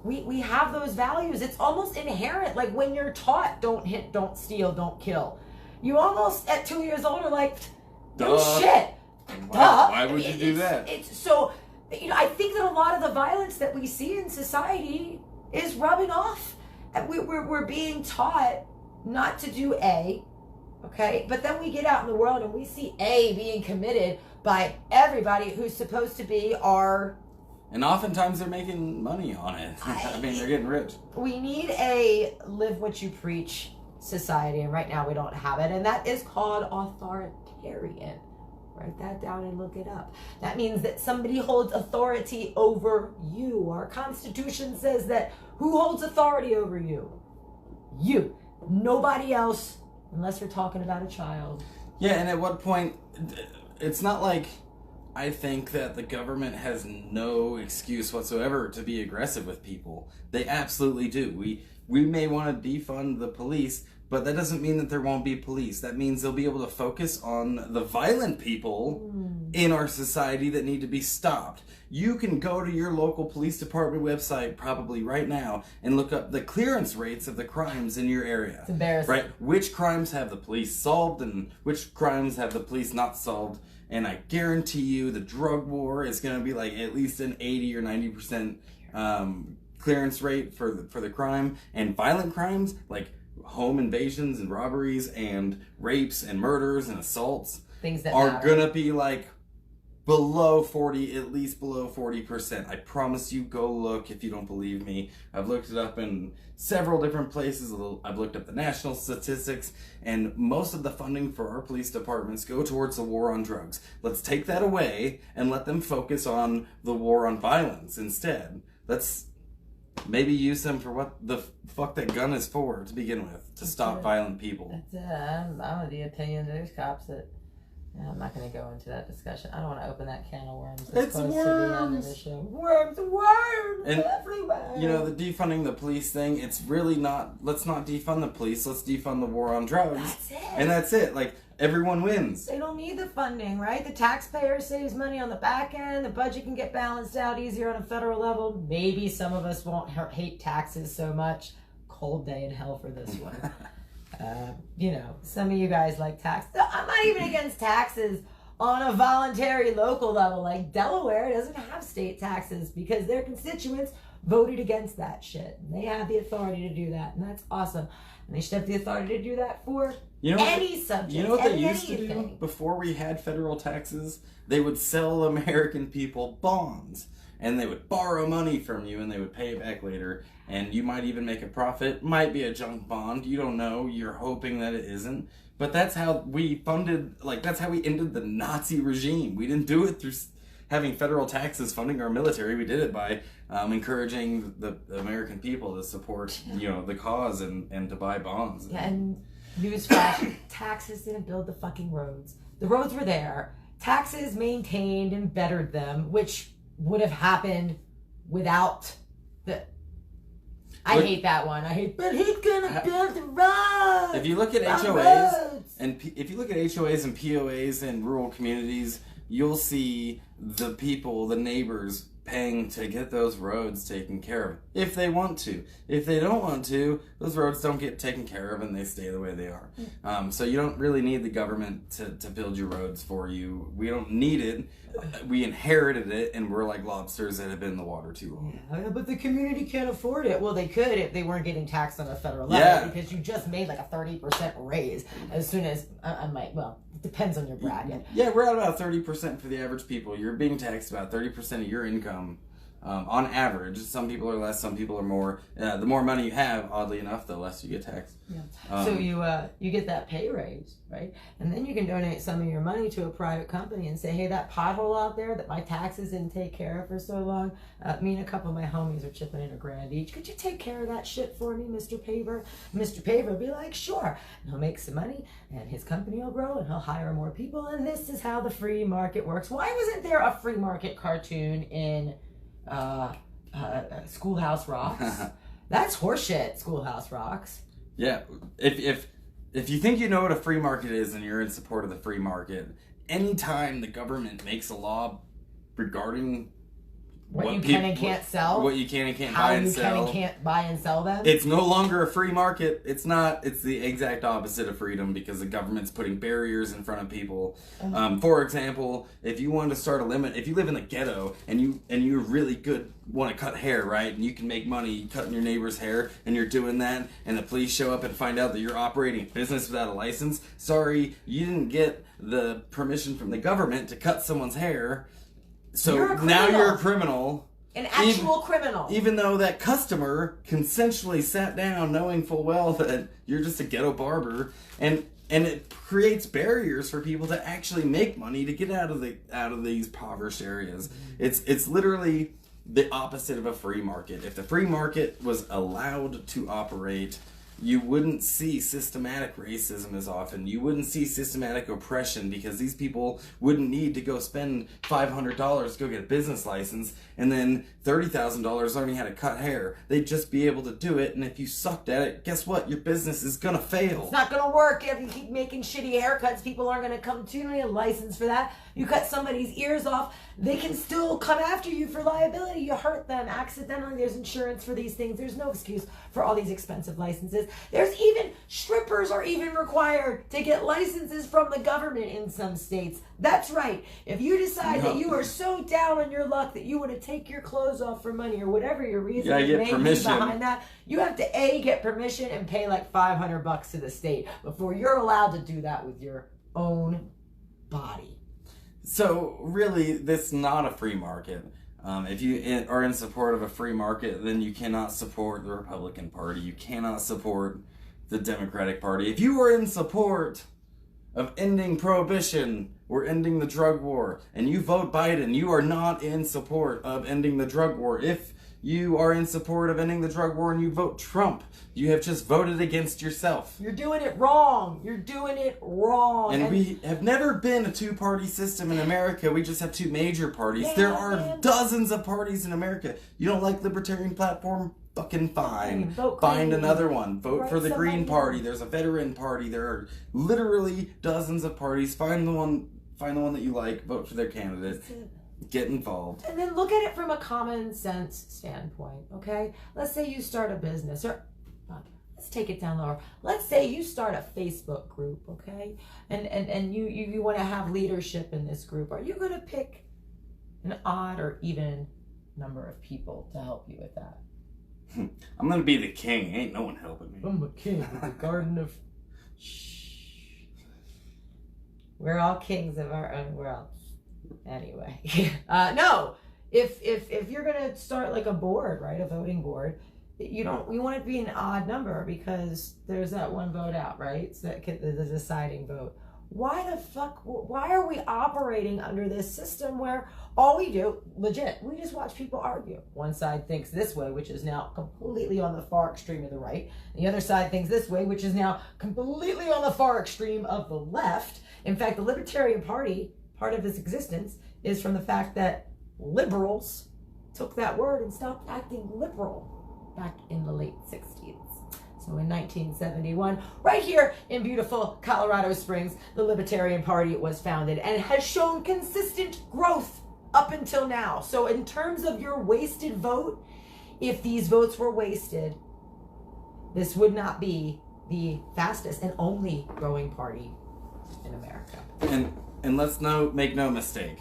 [SPEAKER 2] we have those values? It's almost inherent. Like when you're taught don't hit, don't steal, don't kill, you almost at 2 years old are like, no shit.
[SPEAKER 3] Why would you do that?
[SPEAKER 2] It's so, you know, I think that a lot of the violence that we see in society is rubbing off. And we're being taught not to do A, okay? But then we get out in the world and we see A being committed by everybody who's supposed to be our...
[SPEAKER 3] And oftentimes they're making money on it. I mean, they're getting rich.
[SPEAKER 2] We need a live what you preach society, and right now we don't have it, and that is called authoritarian. Write that down and look it up. That means that somebody holds authority over you. Our Constitution says that who holds authority over you? You. Nobody else, unless you're talking about a child.
[SPEAKER 3] Yeah, and at what point... it's not like I think that the government has no excuse whatsoever to be aggressive with people. They absolutely do. We may want to defund the police, but that doesn't mean that there won't be police. That means they'll be able to focus on the violent people in our society that need to be stopped. You can go to your local police department website probably right now and look up the clearance rates of the crimes in your area.
[SPEAKER 2] It's embarrassing.
[SPEAKER 3] Right? Which crimes have the police solved and which crimes have the police not solved? And I guarantee you the drug war is going to be like at least an 80 or 90% clearance rate for the crime. And violent crimes like home invasions and robberies and rapes and murders and assaults
[SPEAKER 2] Things that
[SPEAKER 3] are
[SPEAKER 2] matter.
[SPEAKER 3] gonna be like below 40, at least below 40%. I promise you, go look if you don't believe me. I've looked it up in several different places. I've looked up the national statistics, and most of the funding for our police departments go towards the war on drugs. Let's take that away and let them focus on the war on violence instead. Let's maybe use them for what the fuck that gun is for to begin with, to stop violent people.
[SPEAKER 2] I'm of the opinion there's cops that... I'm not going to go into that discussion. I don't want to open that can of worms.
[SPEAKER 3] It's
[SPEAKER 2] close to the end of the
[SPEAKER 3] worms.
[SPEAKER 2] show. Worms
[SPEAKER 3] And,
[SPEAKER 2] everywhere.
[SPEAKER 3] you know, the defunding the police thing, it's really not, let's not defund the police, let's defund the war on drugs.
[SPEAKER 2] That's it.
[SPEAKER 3] And that's it. Like, everyone wins.
[SPEAKER 2] They don't need the funding, right? The taxpayer saves money on the back end. The budget can get balanced out easier on a federal level. Maybe some of us won't hate taxes so much. Cold day in hell for this one. You know, some of you guys like tax. I'm not even against taxes on a voluntary local level. Like Delaware doesn't have state taxes because their constituents voted against that shit. And they have the authority to do that, and that's awesome. And they should have the authority to do that for any subject.
[SPEAKER 3] You know what they used to
[SPEAKER 2] anything.
[SPEAKER 3] do before we had federal taxes? They would sell American people bonds. And they would borrow money from you and they would pay it back later. And you might even make a profit. Might be a junk bond. You don't know. You're hoping that it isn't. But that's how we funded, like, that's how we ended the Nazi regime. We didn't do it through having federal taxes funding our military. We did it by encouraging the American people to support, you know, the cause and to buy bonds.
[SPEAKER 2] Yeah, and newsflash, taxes didn't build the fucking roads. The roads were there. Taxes maintained and bettered them, which would have happened without the... I hate that one. I hate, but he's gonna build the roads.
[SPEAKER 3] If you look at HOAs and if you look at HOAs and POAs in rural communities, you'll see the people, the neighbors, paying to get those roads taken care of if they want to. If they don't want to, those roads don't get taken care of and they stay the way they are. So you don't really need the government to build your roads for you. We don't need it. We inherited it and we're like lobsters that have been in the water too long.
[SPEAKER 2] Yeah, but the community can't afford it. Well, they could if they weren't getting taxed on a federal level because you just made like a 30% raise as soon as well, it depends on your bracket.
[SPEAKER 3] Yeah, we're at about 30% for the average people. You're being taxed about 30% of your income on average. Some people are less, some people are more. The more money you have, oddly enough, the less you get taxed.
[SPEAKER 2] Yeah. So you get that pay raise, right? And then you can donate some of your money to a private company and say, hey, that pothole out there that my taxes didn't take care of for so long, me and a couple of my homies are chipping in $1,000 each. Could you take care of that shit for me, Mr. Paver? Mr. Paver will be like, sure. And he'll make some money and his company will grow and he'll hire more people. And this is how the free market works. Why wasn't there a free market cartoon in Schoolhouse Rocks? That's horseshit, Schoolhouse Rocks.
[SPEAKER 3] Yeah, if you think you know what a free market is and you're in support of the free market, anytime the government makes a law regarding
[SPEAKER 2] what you can and can't sell,
[SPEAKER 3] what you can and can't buy and sell,
[SPEAKER 2] how you can and can't buy and sell them,
[SPEAKER 3] it's no longer a free market. It's not. It's the exact opposite of freedom because the government's putting barriers in front of people. For example, if you want to start a limit, if you live in the ghetto and you're really good, want to cut hair, right, and you can make money cutting your neighbor's hair, and you're doing that, and the police show up and find out that you're operating a business without a license. Sorry, you didn't get the permission from the government to cut someone's hair. So now you're a criminal.
[SPEAKER 2] An actual criminal.
[SPEAKER 3] Even though that customer consensually sat down knowing full well that you're just a ghetto barber. And it creates barriers for people to actually make money to get out of these impoverished areas. It's literally the opposite of a free market. If the free market was allowed to operate, you wouldn't see systematic racism as often. You wouldn't see systematic oppression because these people wouldn't need to go spend $500 to go get a business license and then $30,000 learning how to cut hair. They'd just be able to do it, and if you sucked at it, guess what? Your business is gonna fail.
[SPEAKER 2] It's not gonna work if you keep making shitty haircuts. People aren't gonna come to you. You don't need a license for that. You cut somebody's ears off, they can still come after you for liability. You hurt them accidentally. There's insurance for these things. There's no excuse for all these expensive licenses. There's even strippers are even required to get licenses from the government in some states. That's right. If you decide that you are so down on your luck that you want to take your clothes off for money or whatever your reason may be behind that, you have to get permission and pay like $500 to the state before you're allowed to do that with your own body.
[SPEAKER 3] So really, this is not a free market. If you are in support of a free market, then you cannot support the Republican Party. You cannot support the Democratic Party. If you are in support of ending prohibition or ending the drug war, and you vote Biden, you are not in support of ending the drug war. If you are in support of ending the drug war and you vote Trump, you have just voted against yourself.
[SPEAKER 2] You're doing it wrong. You're doing it wrong.
[SPEAKER 3] And we have never been a two-party system in America. We just have two major parties.
[SPEAKER 2] Yeah,
[SPEAKER 3] there are
[SPEAKER 2] man.
[SPEAKER 3] dozens of parties in America. You don't like libertarian platform? Fucking fine.
[SPEAKER 2] Vote
[SPEAKER 3] Find
[SPEAKER 2] green.
[SPEAKER 3] another one. Vote
[SPEAKER 2] Right,
[SPEAKER 3] for the
[SPEAKER 2] somebody
[SPEAKER 3] Green Party. There's a veteran party. There are literally dozens of parties. Find the one that you like. Vote for their candidate. Get involved.
[SPEAKER 2] And then look at it from a common sense standpoint, okay? Let's say you start a business, or let's take it down lower. Let's say you start a Facebook group, okay? And you want to have leadership in this group. Are you going to pick an odd or even number of people to help you with that?
[SPEAKER 3] I'm going to be the king. Ain't no one helping me.
[SPEAKER 2] I'm a king of the garden of... Shh. We're all kings of our own world. Anyway, no. If you're gonna start like a board, right, a voting board, you want it to be an odd number because there's that one vote out, right? So that the deciding vote. Why the fuck? Why are we operating under this system where all we do, legit, we just watch people argue? One side thinks this way, which is now completely on the far extreme of the right. The other side thinks this way, which is now completely on the far extreme of the left. In fact, the Libertarian Party, part of its existence is from the fact that liberals took that word and stopped acting liberal back in the late 60s. So in 1971, right here in beautiful Colorado Springs, the Libertarian Party was founded and has shown consistent growth up until now. So in terms of your wasted vote, if these votes were wasted, this would not be the fastest and only growing party in America.
[SPEAKER 3] And let's make no mistake,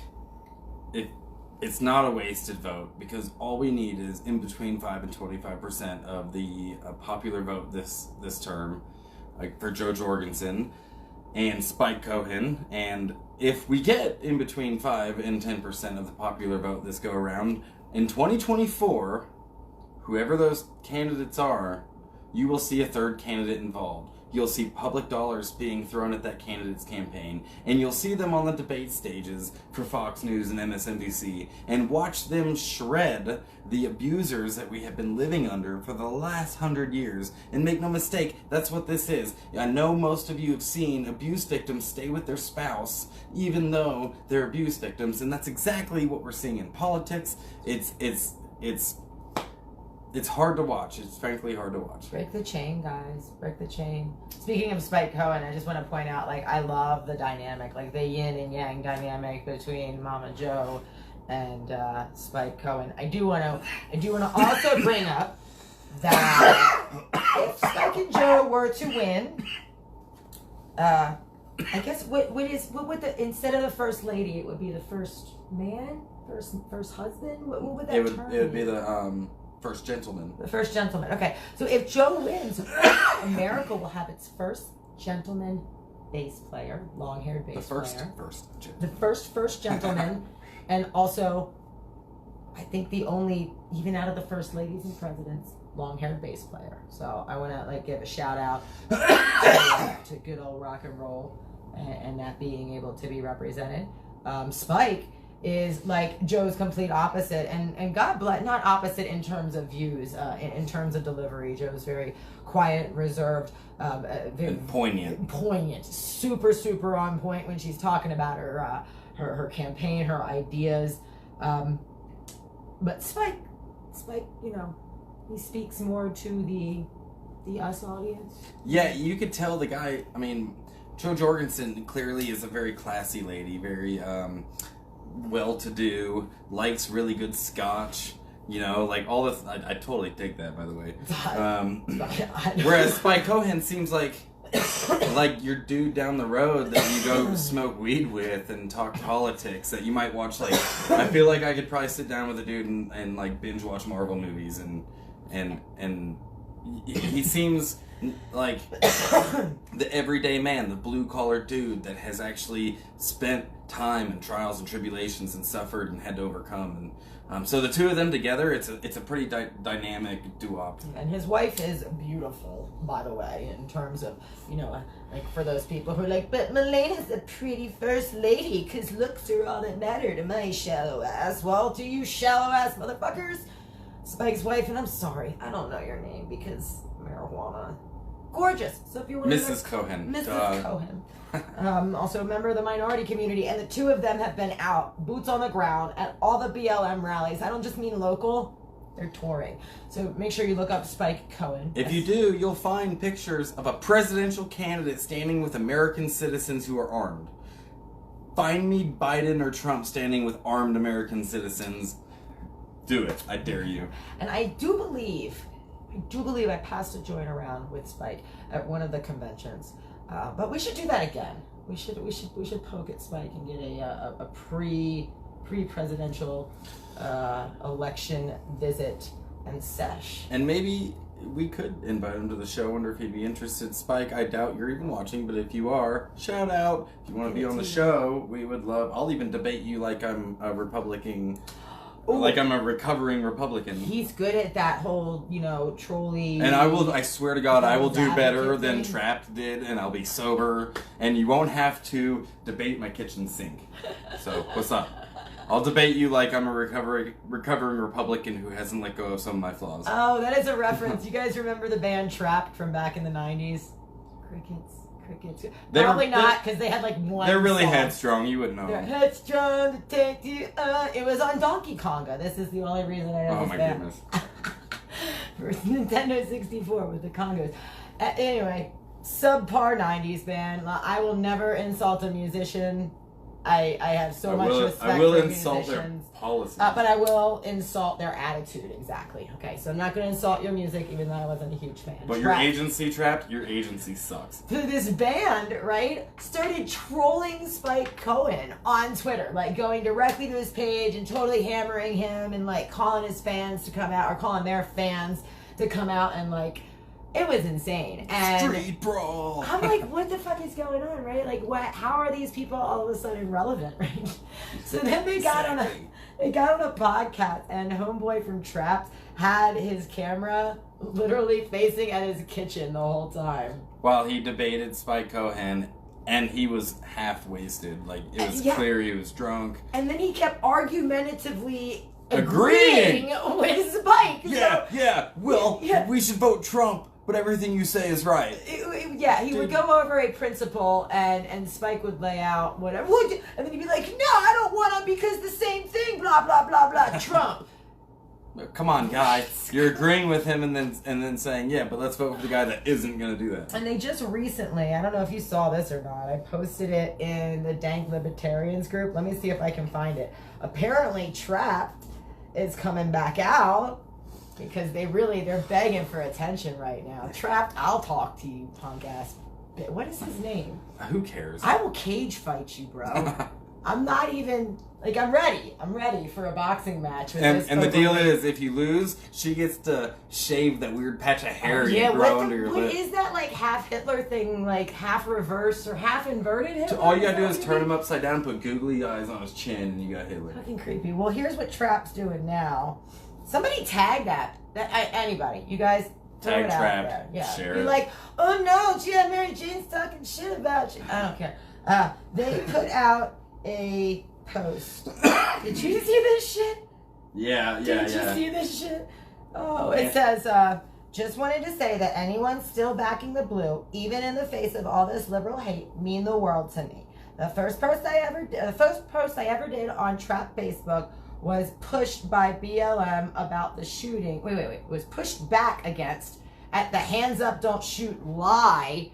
[SPEAKER 3] it's not a wasted vote because all we need is in between 5 and 25% of the popular vote this term, like for Joe Jorgensen and Spike Cohen. And if we get in between 5 and 10% of the popular vote this go around, in 2024, whoever those candidates are, you will see a third candidate involved. You'll see public dollars being thrown at that candidate's campaign, and you'll see them on the debate stages for Fox News and MSNBC, and watch them shred the abusers that we have been living under for the last 100 years. And make no mistake, that's what this is. I know most of you have seen abuse victims stay with their spouse, even though they're abuse victims, and that's exactly what we're seeing in politics. It's hard to watch. It's frankly hard to watch.
[SPEAKER 2] Break the chain, guys. Break the chain. Speaking of Spike Cohen, I just want to point out, like, I love the dynamic, like the yin and yang dynamic between Mama Joe and Spike Cohen. I do want to also bring up that if Spike and Joe were to win, I guess what would the, instead of the first lady, it would be the first man, first husband. What would that term?
[SPEAKER 3] It would be the first gentleman.
[SPEAKER 2] The first gentleman. Okay, so if Joe wins, America will have its first gentleman bass player, long-haired bass player. The first gentleman, and also, I think the only, even out of the first ladies and presidents, long-haired bass player. So I want to give a shout out to good old rock and roll, and that being able to be represented. Spike is like Joe's complete opposite, and God bless, not opposite in terms of views, in terms of delivery. Joe's very quiet, reserved, very
[SPEAKER 3] And poignant.
[SPEAKER 2] super on point when she's talking about her campaign, her ideas. But Spike, he speaks more to the us audience.
[SPEAKER 3] Yeah, you could tell the guy. I mean, Jo Jorgensen clearly is a very classy lady, very well-to-do, likes really good scotch. Like all this. I totally dig that, by the way. Whereas Spike Cohen seems like your dude down the road that you go smoke weed with and talk politics, that you might watch. Like, I feel like I could probably sit down with a dude and like binge watch Marvel movies, and he seems like the everyday man, the blue collar dude that has actually spent time and trials and tribulations and suffered and had to overcome. And so the two of them together, it's a pretty dynamic duo.
[SPEAKER 2] And his wife is beautiful, by the way, in terms of, like for those people who are like, but Melena's a pretty first lady because looks are all that matter to my shallow ass. Well, to you shallow ass motherfuckers, Spike's wife, and I'm sorry, I don't know your name because marijuana. Gorgeous. So if you want
[SPEAKER 3] Mrs. Cohen.
[SPEAKER 2] Mrs. Cohen. Also a member of the minority community, and the two of them have been out, boots on the ground, at all the BLM rallies. I don't just mean local, they're touring. So make sure you look up Spike Cohen.
[SPEAKER 3] If you do, you'll find pictures of a presidential candidate standing with American citizens who are armed. Find me Biden or Trump standing with armed American citizens. Do it. I dare you.
[SPEAKER 2] And I do believe I passed a joint around with Spike at one of the conventions. But we should do that again. We should poke at Spike and get a pre-presidential election visit and sesh.
[SPEAKER 3] And maybe we could invite him to the show. I wonder if he'd be interested. Spike, I doubt you're even watching, but if you are, shout out. If you want to be on the show, we would love. I'll even debate you like I'm a Republican. Ooh. Like I'm a recovering Republican.
[SPEAKER 2] He's good at that whole, trolley.
[SPEAKER 3] And I swear to God, I will do better than Trapped did, and I'll be sober, and you won't have to debate my kitchen sink. So, what's up? I'll debate you like I'm a recovering Republican who hasn't let go of some of my flaws.
[SPEAKER 2] Oh, that is a reference. You guys remember the band Trapped from back in the 90s? Crickets. Probably not, because they had like one
[SPEAKER 3] They're really
[SPEAKER 2] song.
[SPEAKER 3] Headstrong, you wouldn't know.
[SPEAKER 2] They're headstrong to take you. It was on Donkey Konga. This is the only reason I know this band.
[SPEAKER 3] Goodness.
[SPEAKER 2] For Nintendo 64 with the Congos. Anyway, subpar 90s band. I will never insult a musician. I have so much respect for musicians.
[SPEAKER 3] I will insult their policies.
[SPEAKER 2] But I will insult their attitude, exactly. Okay, so I'm not going to insult your music, even though I wasn't a huge fan.
[SPEAKER 3] But your agency, Trapped, your agency sucks.
[SPEAKER 2] So this band, right, started trolling Spike Cohen on Twitter, like going directly to his page and totally hammering him and like calling his fans to come out, or calling their fans to come out, and like, it was insane. And
[SPEAKER 3] Street brawl.
[SPEAKER 2] I'm like, what the fuck is going on, right? Like, what? How are these people all of a sudden relevant, right? So then they got on a podcast, and homeboy from Trapped had his camera literally facing at his kitchen the whole time
[SPEAKER 3] while he debated Spike Cohen, and he was half wasted. Like, it was clear he was drunk.
[SPEAKER 2] And then he kept argumentatively agreeing with Spike.
[SPEAKER 3] Yeah. Well, we should vote Trump, but everything you say is right.
[SPEAKER 2] He would go over a principle, and Spike would lay out whatever. And then he'd be like, no, I don't want to because the same thing, blah, blah, blah, blah, Trump.
[SPEAKER 3] Come on, guy. You're agreeing with him and then saying, yeah, but let's vote for the guy that isn't going to do that.
[SPEAKER 2] And they just recently, I don't know if you saw this or not, I posted it in the Dank Libertarians group. Let me see if I can find it. Apparently, Trapped is coming back out. Because they're begging for attention right now. Trapped, I'll talk to you, punk ass. What is his name?
[SPEAKER 3] Who cares?
[SPEAKER 2] I will cage fight you, bro. I'm not even, like, I'm ready. I'm ready for a boxing match with this.
[SPEAKER 3] And the deal is, if you lose, she gets to shave that weird patch of hair you grow under your lip.
[SPEAKER 2] What is that, like, half Hitler thing, like, half reverse or half inverted Hitler?
[SPEAKER 3] So all you gotta do is turn him upside down, put googly eyes on his chin, and you got Hitler.
[SPEAKER 2] Fucking creepy. Well, here's what Trapp's doing now. Somebody tag that. Anybody. You guys throw
[SPEAKER 3] tag
[SPEAKER 2] it out
[SPEAKER 3] Trapped.
[SPEAKER 2] there. Yeah.
[SPEAKER 3] Share
[SPEAKER 2] Be
[SPEAKER 3] it.
[SPEAKER 2] like, oh no, Mary Jane's talking shit about you. I don't care. They put out a post. Did you see this shit?
[SPEAKER 3] Yeah.
[SPEAKER 2] Did you see this shit? Oh, it says, just wanted to say that anyone still backing the blue, even in the face of all this liberal hate, mean the world to me. The first post I ever did on Trap Facebook was pushed by BLM about the shooting. Wait. Was pushed back against at the hands up, don't shoot lie.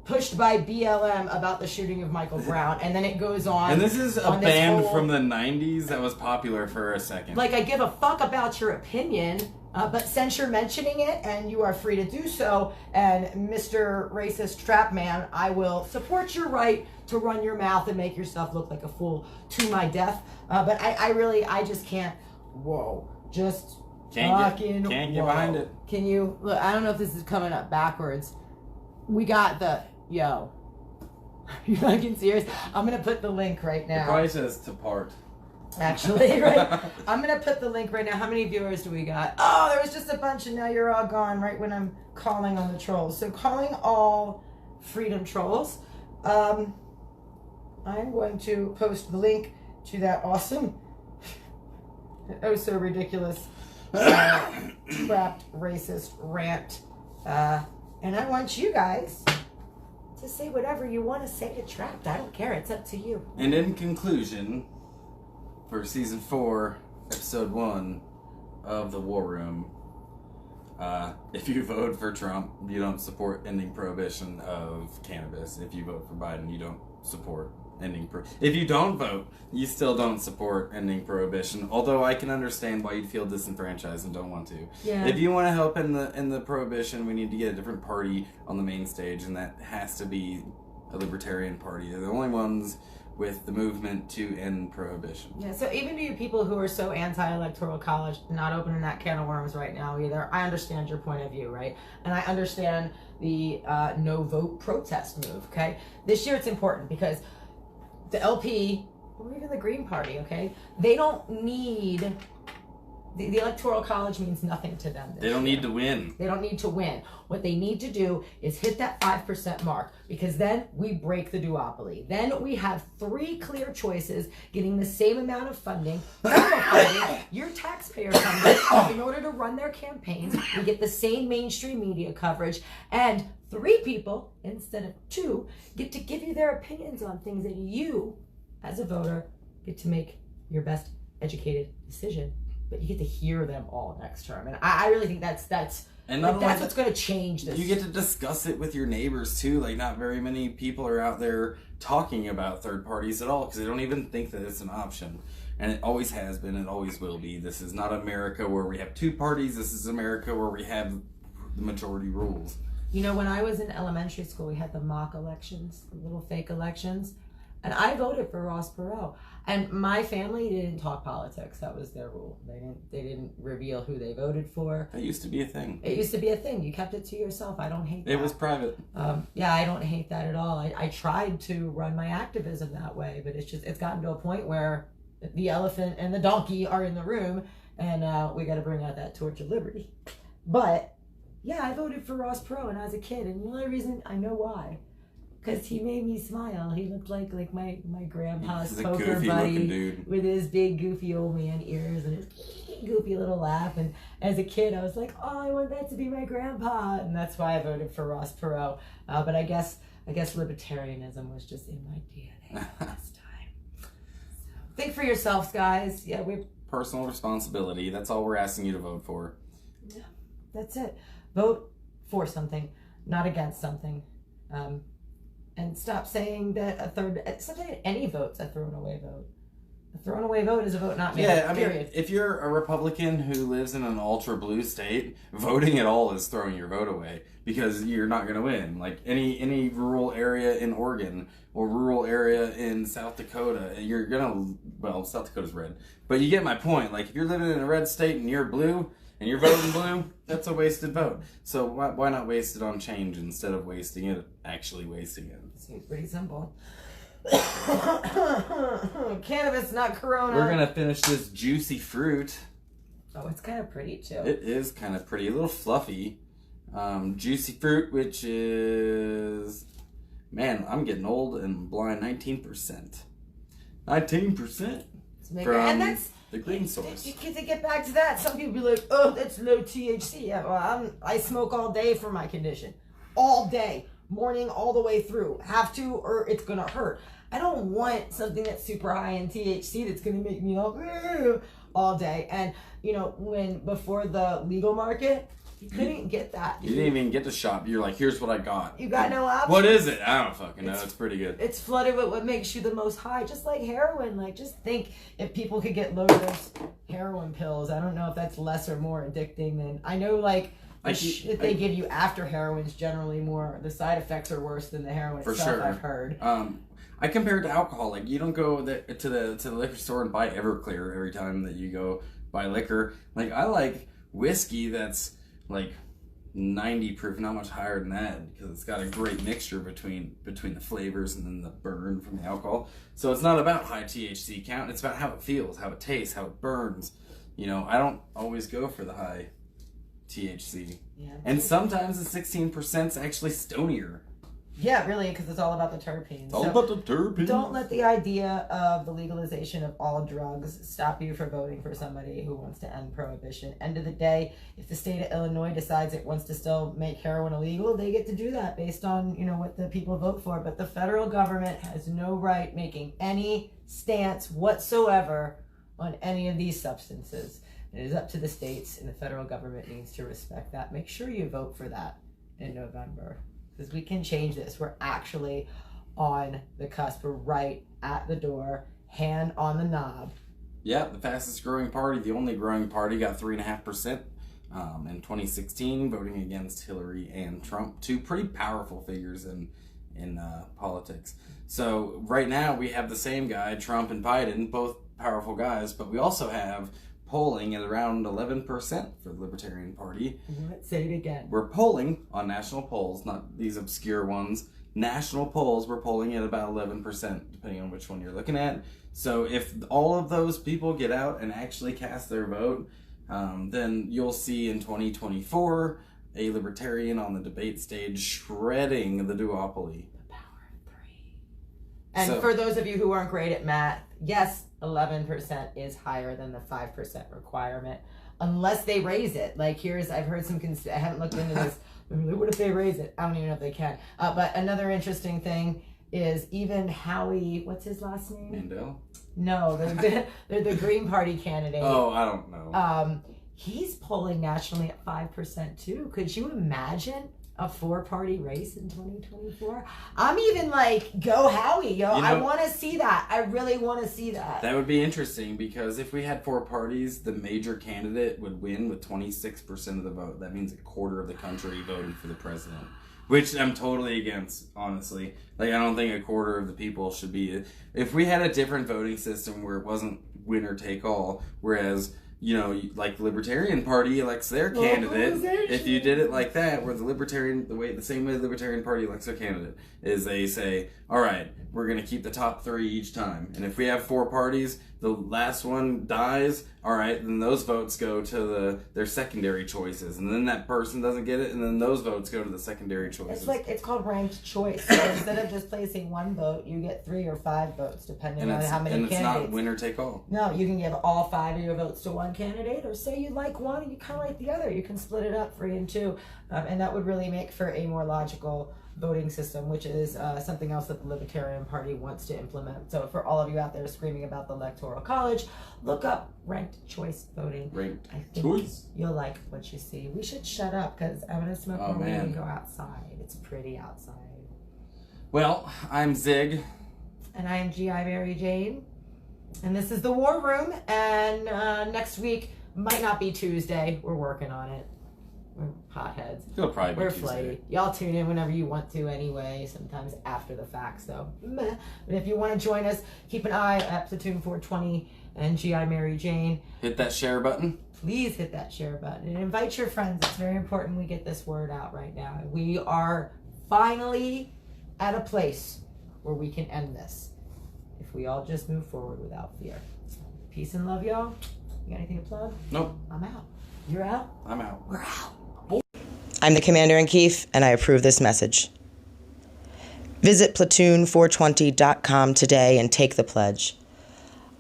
[SPEAKER 2] Pushed by BLM about the shooting of Michael Brown, and then it goes on.
[SPEAKER 3] And this is a band from the 90s that was popular for a second.
[SPEAKER 2] Like, I give a fuck about your opinion, but since you're mentioning it, and you are free to do so, and Mr. Racist Trap Man, I will support your right to run your mouth and make yourself look like a fool to my death. But I just can't. Whoa, just
[SPEAKER 3] can't get behind it.
[SPEAKER 2] Can you look? I don't know if this is coming up backwards. We got the. Yo, are you fucking serious? I'm gonna put the link right now.
[SPEAKER 3] It probably says to part.
[SPEAKER 2] Actually, right? I'm gonna put the link right now. How many viewers do we got? Oh, there was just a bunch, and now you're all gone right when I'm calling on the trolls. So calling all freedom trolls. I'm going to post the link to that awesome, oh so ridiculous, trapped racist rant, and I want you guys to say whatever you want to say to Trapped. I don't care. It's up to you.
[SPEAKER 3] And in conclusion, for season 4, episode 1 of the War Room, if you vote for Trump, you don't support ending prohibition of cannabis. If you vote for Biden, you don't support ending if you don't vote, you still don't support ending prohibition. Although I can understand why you'd feel disenfranchised and don't want to.
[SPEAKER 2] Yeah.
[SPEAKER 3] If you want to help in the prohibition, we need to get a different party on the main stage, and that has to be a libertarian party. They're the only ones with the movement to end prohibition.
[SPEAKER 2] Yeah, so even to you people who are so anti-electoral college, not opening that can of worms right now either, I understand your point of view, right? And I understand the no vote protest move, okay? This year it's important because the LP, or even the Green Party, okay? They don't need, the Electoral College means nothing to them.
[SPEAKER 3] They don't need to win.
[SPEAKER 2] They don't need to win. What they need to do is hit that 5% mark, because then we break the duopoly. Then we have 3 clear choices getting the same amount of funding, your taxpayer funding, in order to run their campaigns. We get the same mainstream media coverage, and 3 people, instead of 2, get to give you their opinions on things that you, as a voter, get to make your best educated decision. But you get to hear them all next term. And I really think that's what's going to change this.
[SPEAKER 3] You get to discuss it with your neighbors, too. Like, not very many people are out there talking about third parties at all, because they don't even think that it's an option. And it always has been, it always will be. This is not America where we have 2 parties. This is America where we have the majority rules.
[SPEAKER 2] You know, when I was in elementary school, we had the mock elections, the little fake elections. And I voted for Ross Perot. And my family didn't talk politics. That was their rule. They didn't reveal who they voted for.
[SPEAKER 3] That used to be a thing.
[SPEAKER 2] It used to be a thing. You kept it to yourself. I don't hate that.
[SPEAKER 3] It was private.
[SPEAKER 2] Yeah, I don't hate that at all. I tried to run my activism that way, but it's gotten to a point where the elephant and the donkey are in the room, and we got to bring out that torch of liberty. But yeah, I voted for Ross Perot when I was a kid, and the only reason I know why. Because he made me smile. He looked like my grandpa's poker buddy with his big goofy old man ears and his goofy little laugh. And as a kid, I was like, oh, I want that to be my grandpa. And that's why I voted for Ross Perot. But I guess libertarianism was just in my DNA last time. So, think for yourselves, guys. Yeah, we're
[SPEAKER 3] personal responsibility. That's all we're asking you to vote for.
[SPEAKER 2] Yeah, that's it. Vote for something, not against something. And stop saying that any vote's a thrown away vote. A thrown away vote is a vote not made.
[SPEAKER 3] Yeah, I
[SPEAKER 2] period.
[SPEAKER 3] mean, if you're a Republican who lives in an ultra blue state, voting at all is throwing your vote away, because you're not going to win. Like any rural area in Oregon or rural area in South Dakota, you're gonna, well, South Dakota's red, but you get my point. Like, if you're living in a red state and you're blue and you're voting blue, that's a wasted vote. So why not waste it on change instead of wasting it, actually wasting it?
[SPEAKER 2] Seems pretty simple. Cannabis, not Corona.
[SPEAKER 3] We're gonna finish this juicy fruit.
[SPEAKER 2] Oh, it's kind of pretty too.
[SPEAKER 3] It is kind of pretty, a little fluffy. Juicy fruit, which is, man, I'm getting old and blind. 19%. 19%
[SPEAKER 2] And
[SPEAKER 3] from
[SPEAKER 2] that's
[SPEAKER 3] the green source.
[SPEAKER 2] to get back to that, some people be like, oh, that's low THC. Yeah, well, I smoke all day for my condition. All day. Morning all the way through. Have to, or it's going to hurt. I don't want something that's super high in THC that's going to make me all day. And, before the legal market, you couldn't get that.
[SPEAKER 3] You didn't even get to shop. You're like, here's what I got.
[SPEAKER 2] You got no option.
[SPEAKER 3] What is it? I don't fucking know. It's pretty good.
[SPEAKER 2] It's flooded with what makes you the most high, just like heroin. Like, just think if people could get low-dose heroin pills. I don't know if that's less or more addicting than... I know, like, that they give you after heroin's generally more... The side effects are worse than the heroin
[SPEAKER 3] for
[SPEAKER 2] itself,
[SPEAKER 3] sure.
[SPEAKER 2] I've heard.
[SPEAKER 3] I compare it to alcohol. Like, you don't go to the liquor store and buy Everclear every time that you go buy liquor. Like, I like whiskey that's... like 90 proof, not much higher than that, because it's got a great mixture between the flavors and then the burn from the alcohol. So it's not about high THC count, it's about how it feels, how it tastes, how it burns. I don't always go for the high THC. Yeah, and sometimes the 16% is actually stonier.
[SPEAKER 2] Yeah, really, because it's all about the terpenes.
[SPEAKER 3] It's all about the terpenes.
[SPEAKER 2] Don't let the idea of the legalization of all drugs stop you from voting for somebody who wants to end prohibition. End of the day, if the state of Illinois decides it wants to still make heroin illegal, they get to do that based on, what the people vote for. But the federal government has no right making any stance whatsoever on any of these substances. It is up to the states, and the federal government needs to respect that. Make sure you vote for that in November. Because we can change this. We're actually on the cusp. We're right at the door, hand on the knob.
[SPEAKER 3] Yeah, the fastest growing party, the only growing party, got 3.5% in 2016, voting against Hillary and Trump, two pretty powerful figures in politics. So right now we have the same guy, Trump and Biden, both powerful guys, but we also have polling at around 11% for the Libertarian Party.
[SPEAKER 2] Say it again.
[SPEAKER 3] We're polling on national polls, not these obscure ones. National polls, we're polling at about 11%, depending on which one you're looking at. So if all of those people get out and actually cast their vote, then you'll see in 2024 a Libertarian on the debate stage shredding the duopoly.
[SPEAKER 2] The power of three. And for those of you who aren't great at math, yes, 11% is higher than the 5% requirement, unless they raise it. Like I've heard some, I haven't looked into this. What if they raise it? I don't even know if they can. But another interesting thing is even Howie, what's his last name?
[SPEAKER 3] Mandel?
[SPEAKER 2] No, they're the Green Party candidate.
[SPEAKER 3] Oh, I don't know.
[SPEAKER 2] He's polling nationally at 5% too. Could you imagine a 4-party race in 2024? I'm even like, go Howie, yo. I want to see that. I really want to see that.
[SPEAKER 3] That would be interesting, because if we had 4 parties, the major candidate would win with 26% of the vote. That means a quarter of the country voting for the president, which I'm totally against, honestly. Like, I don't think a quarter of the people should be... If we had a different voting system where it wasn't winner take all, whereas... like the Libertarian Party elects their candidate. If you did it like that, where the same way the Libertarian Party elects their candidate is they say, all right, we're going to keep the top 3 each time. And if we have 4 parties, the last one dies, all right, then those votes go to their secondary choices. And then that person doesn't get it, and then those votes go to the secondary choices.
[SPEAKER 2] It's called ranked choice. So instead of just placing 1 vote, you get 3 or 5 votes, depending on how many candidates.
[SPEAKER 3] And it's not winner take all.
[SPEAKER 2] No, you can give all 5 of your votes to one candidate, or say you like one and you kind of like the other. You can split it up 3 and 2. And that would really make for a more logical voting system, which is something else that the Libertarian Party wants to implement. So for all of you out there screaming about the Electoral College, look up ranked choice voting.
[SPEAKER 3] Ranked
[SPEAKER 2] I think
[SPEAKER 3] choice.
[SPEAKER 2] You'll like what you see. We should shut up, because I'm going to smoke more weed and go outside. It's pretty outside.
[SPEAKER 3] Well, I'm Zig.
[SPEAKER 2] And I am G.I. Mary Jane. And this is the War Room. And next week might not be Tuesday. We're working on it. We're potheads.
[SPEAKER 3] It'll probably be
[SPEAKER 2] We're
[SPEAKER 3] Tuesday.
[SPEAKER 2] flighty. Y'all tune in whenever you want to anyway, sometimes after the fact, so meh. But if you want to join us, keep an eye at Platoon 420 and G.I. Mary Jane.
[SPEAKER 3] Hit that share button.
[SPEAKER 2] Please hit that share button and invite your friends. It's very important we get this word out right now. We are finally at a place where we can end this if we all just move forward without fear. Peace and love, y'all. You got anything to plug?
[SPEAKER 3] Nope.
[SPEAKER 2] I'm out. You're out?
[SPEAKER 3] I'm out.
[SPEAKER 2] We're out.
[SPEAKER 4] I'm the Commander-in-Chief, and I approve this message. Visit platoon420.com today and take the pledge.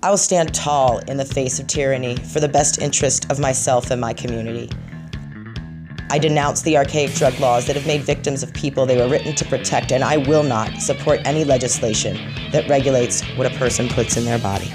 [SPEAKER 4] I will stand tall in the face of tyranny for the best interest of myself and my community. I denounce the archaic drug laws that have made victims of people they were written to protect, and I will not support any legislation that regulates what a person puts in their body.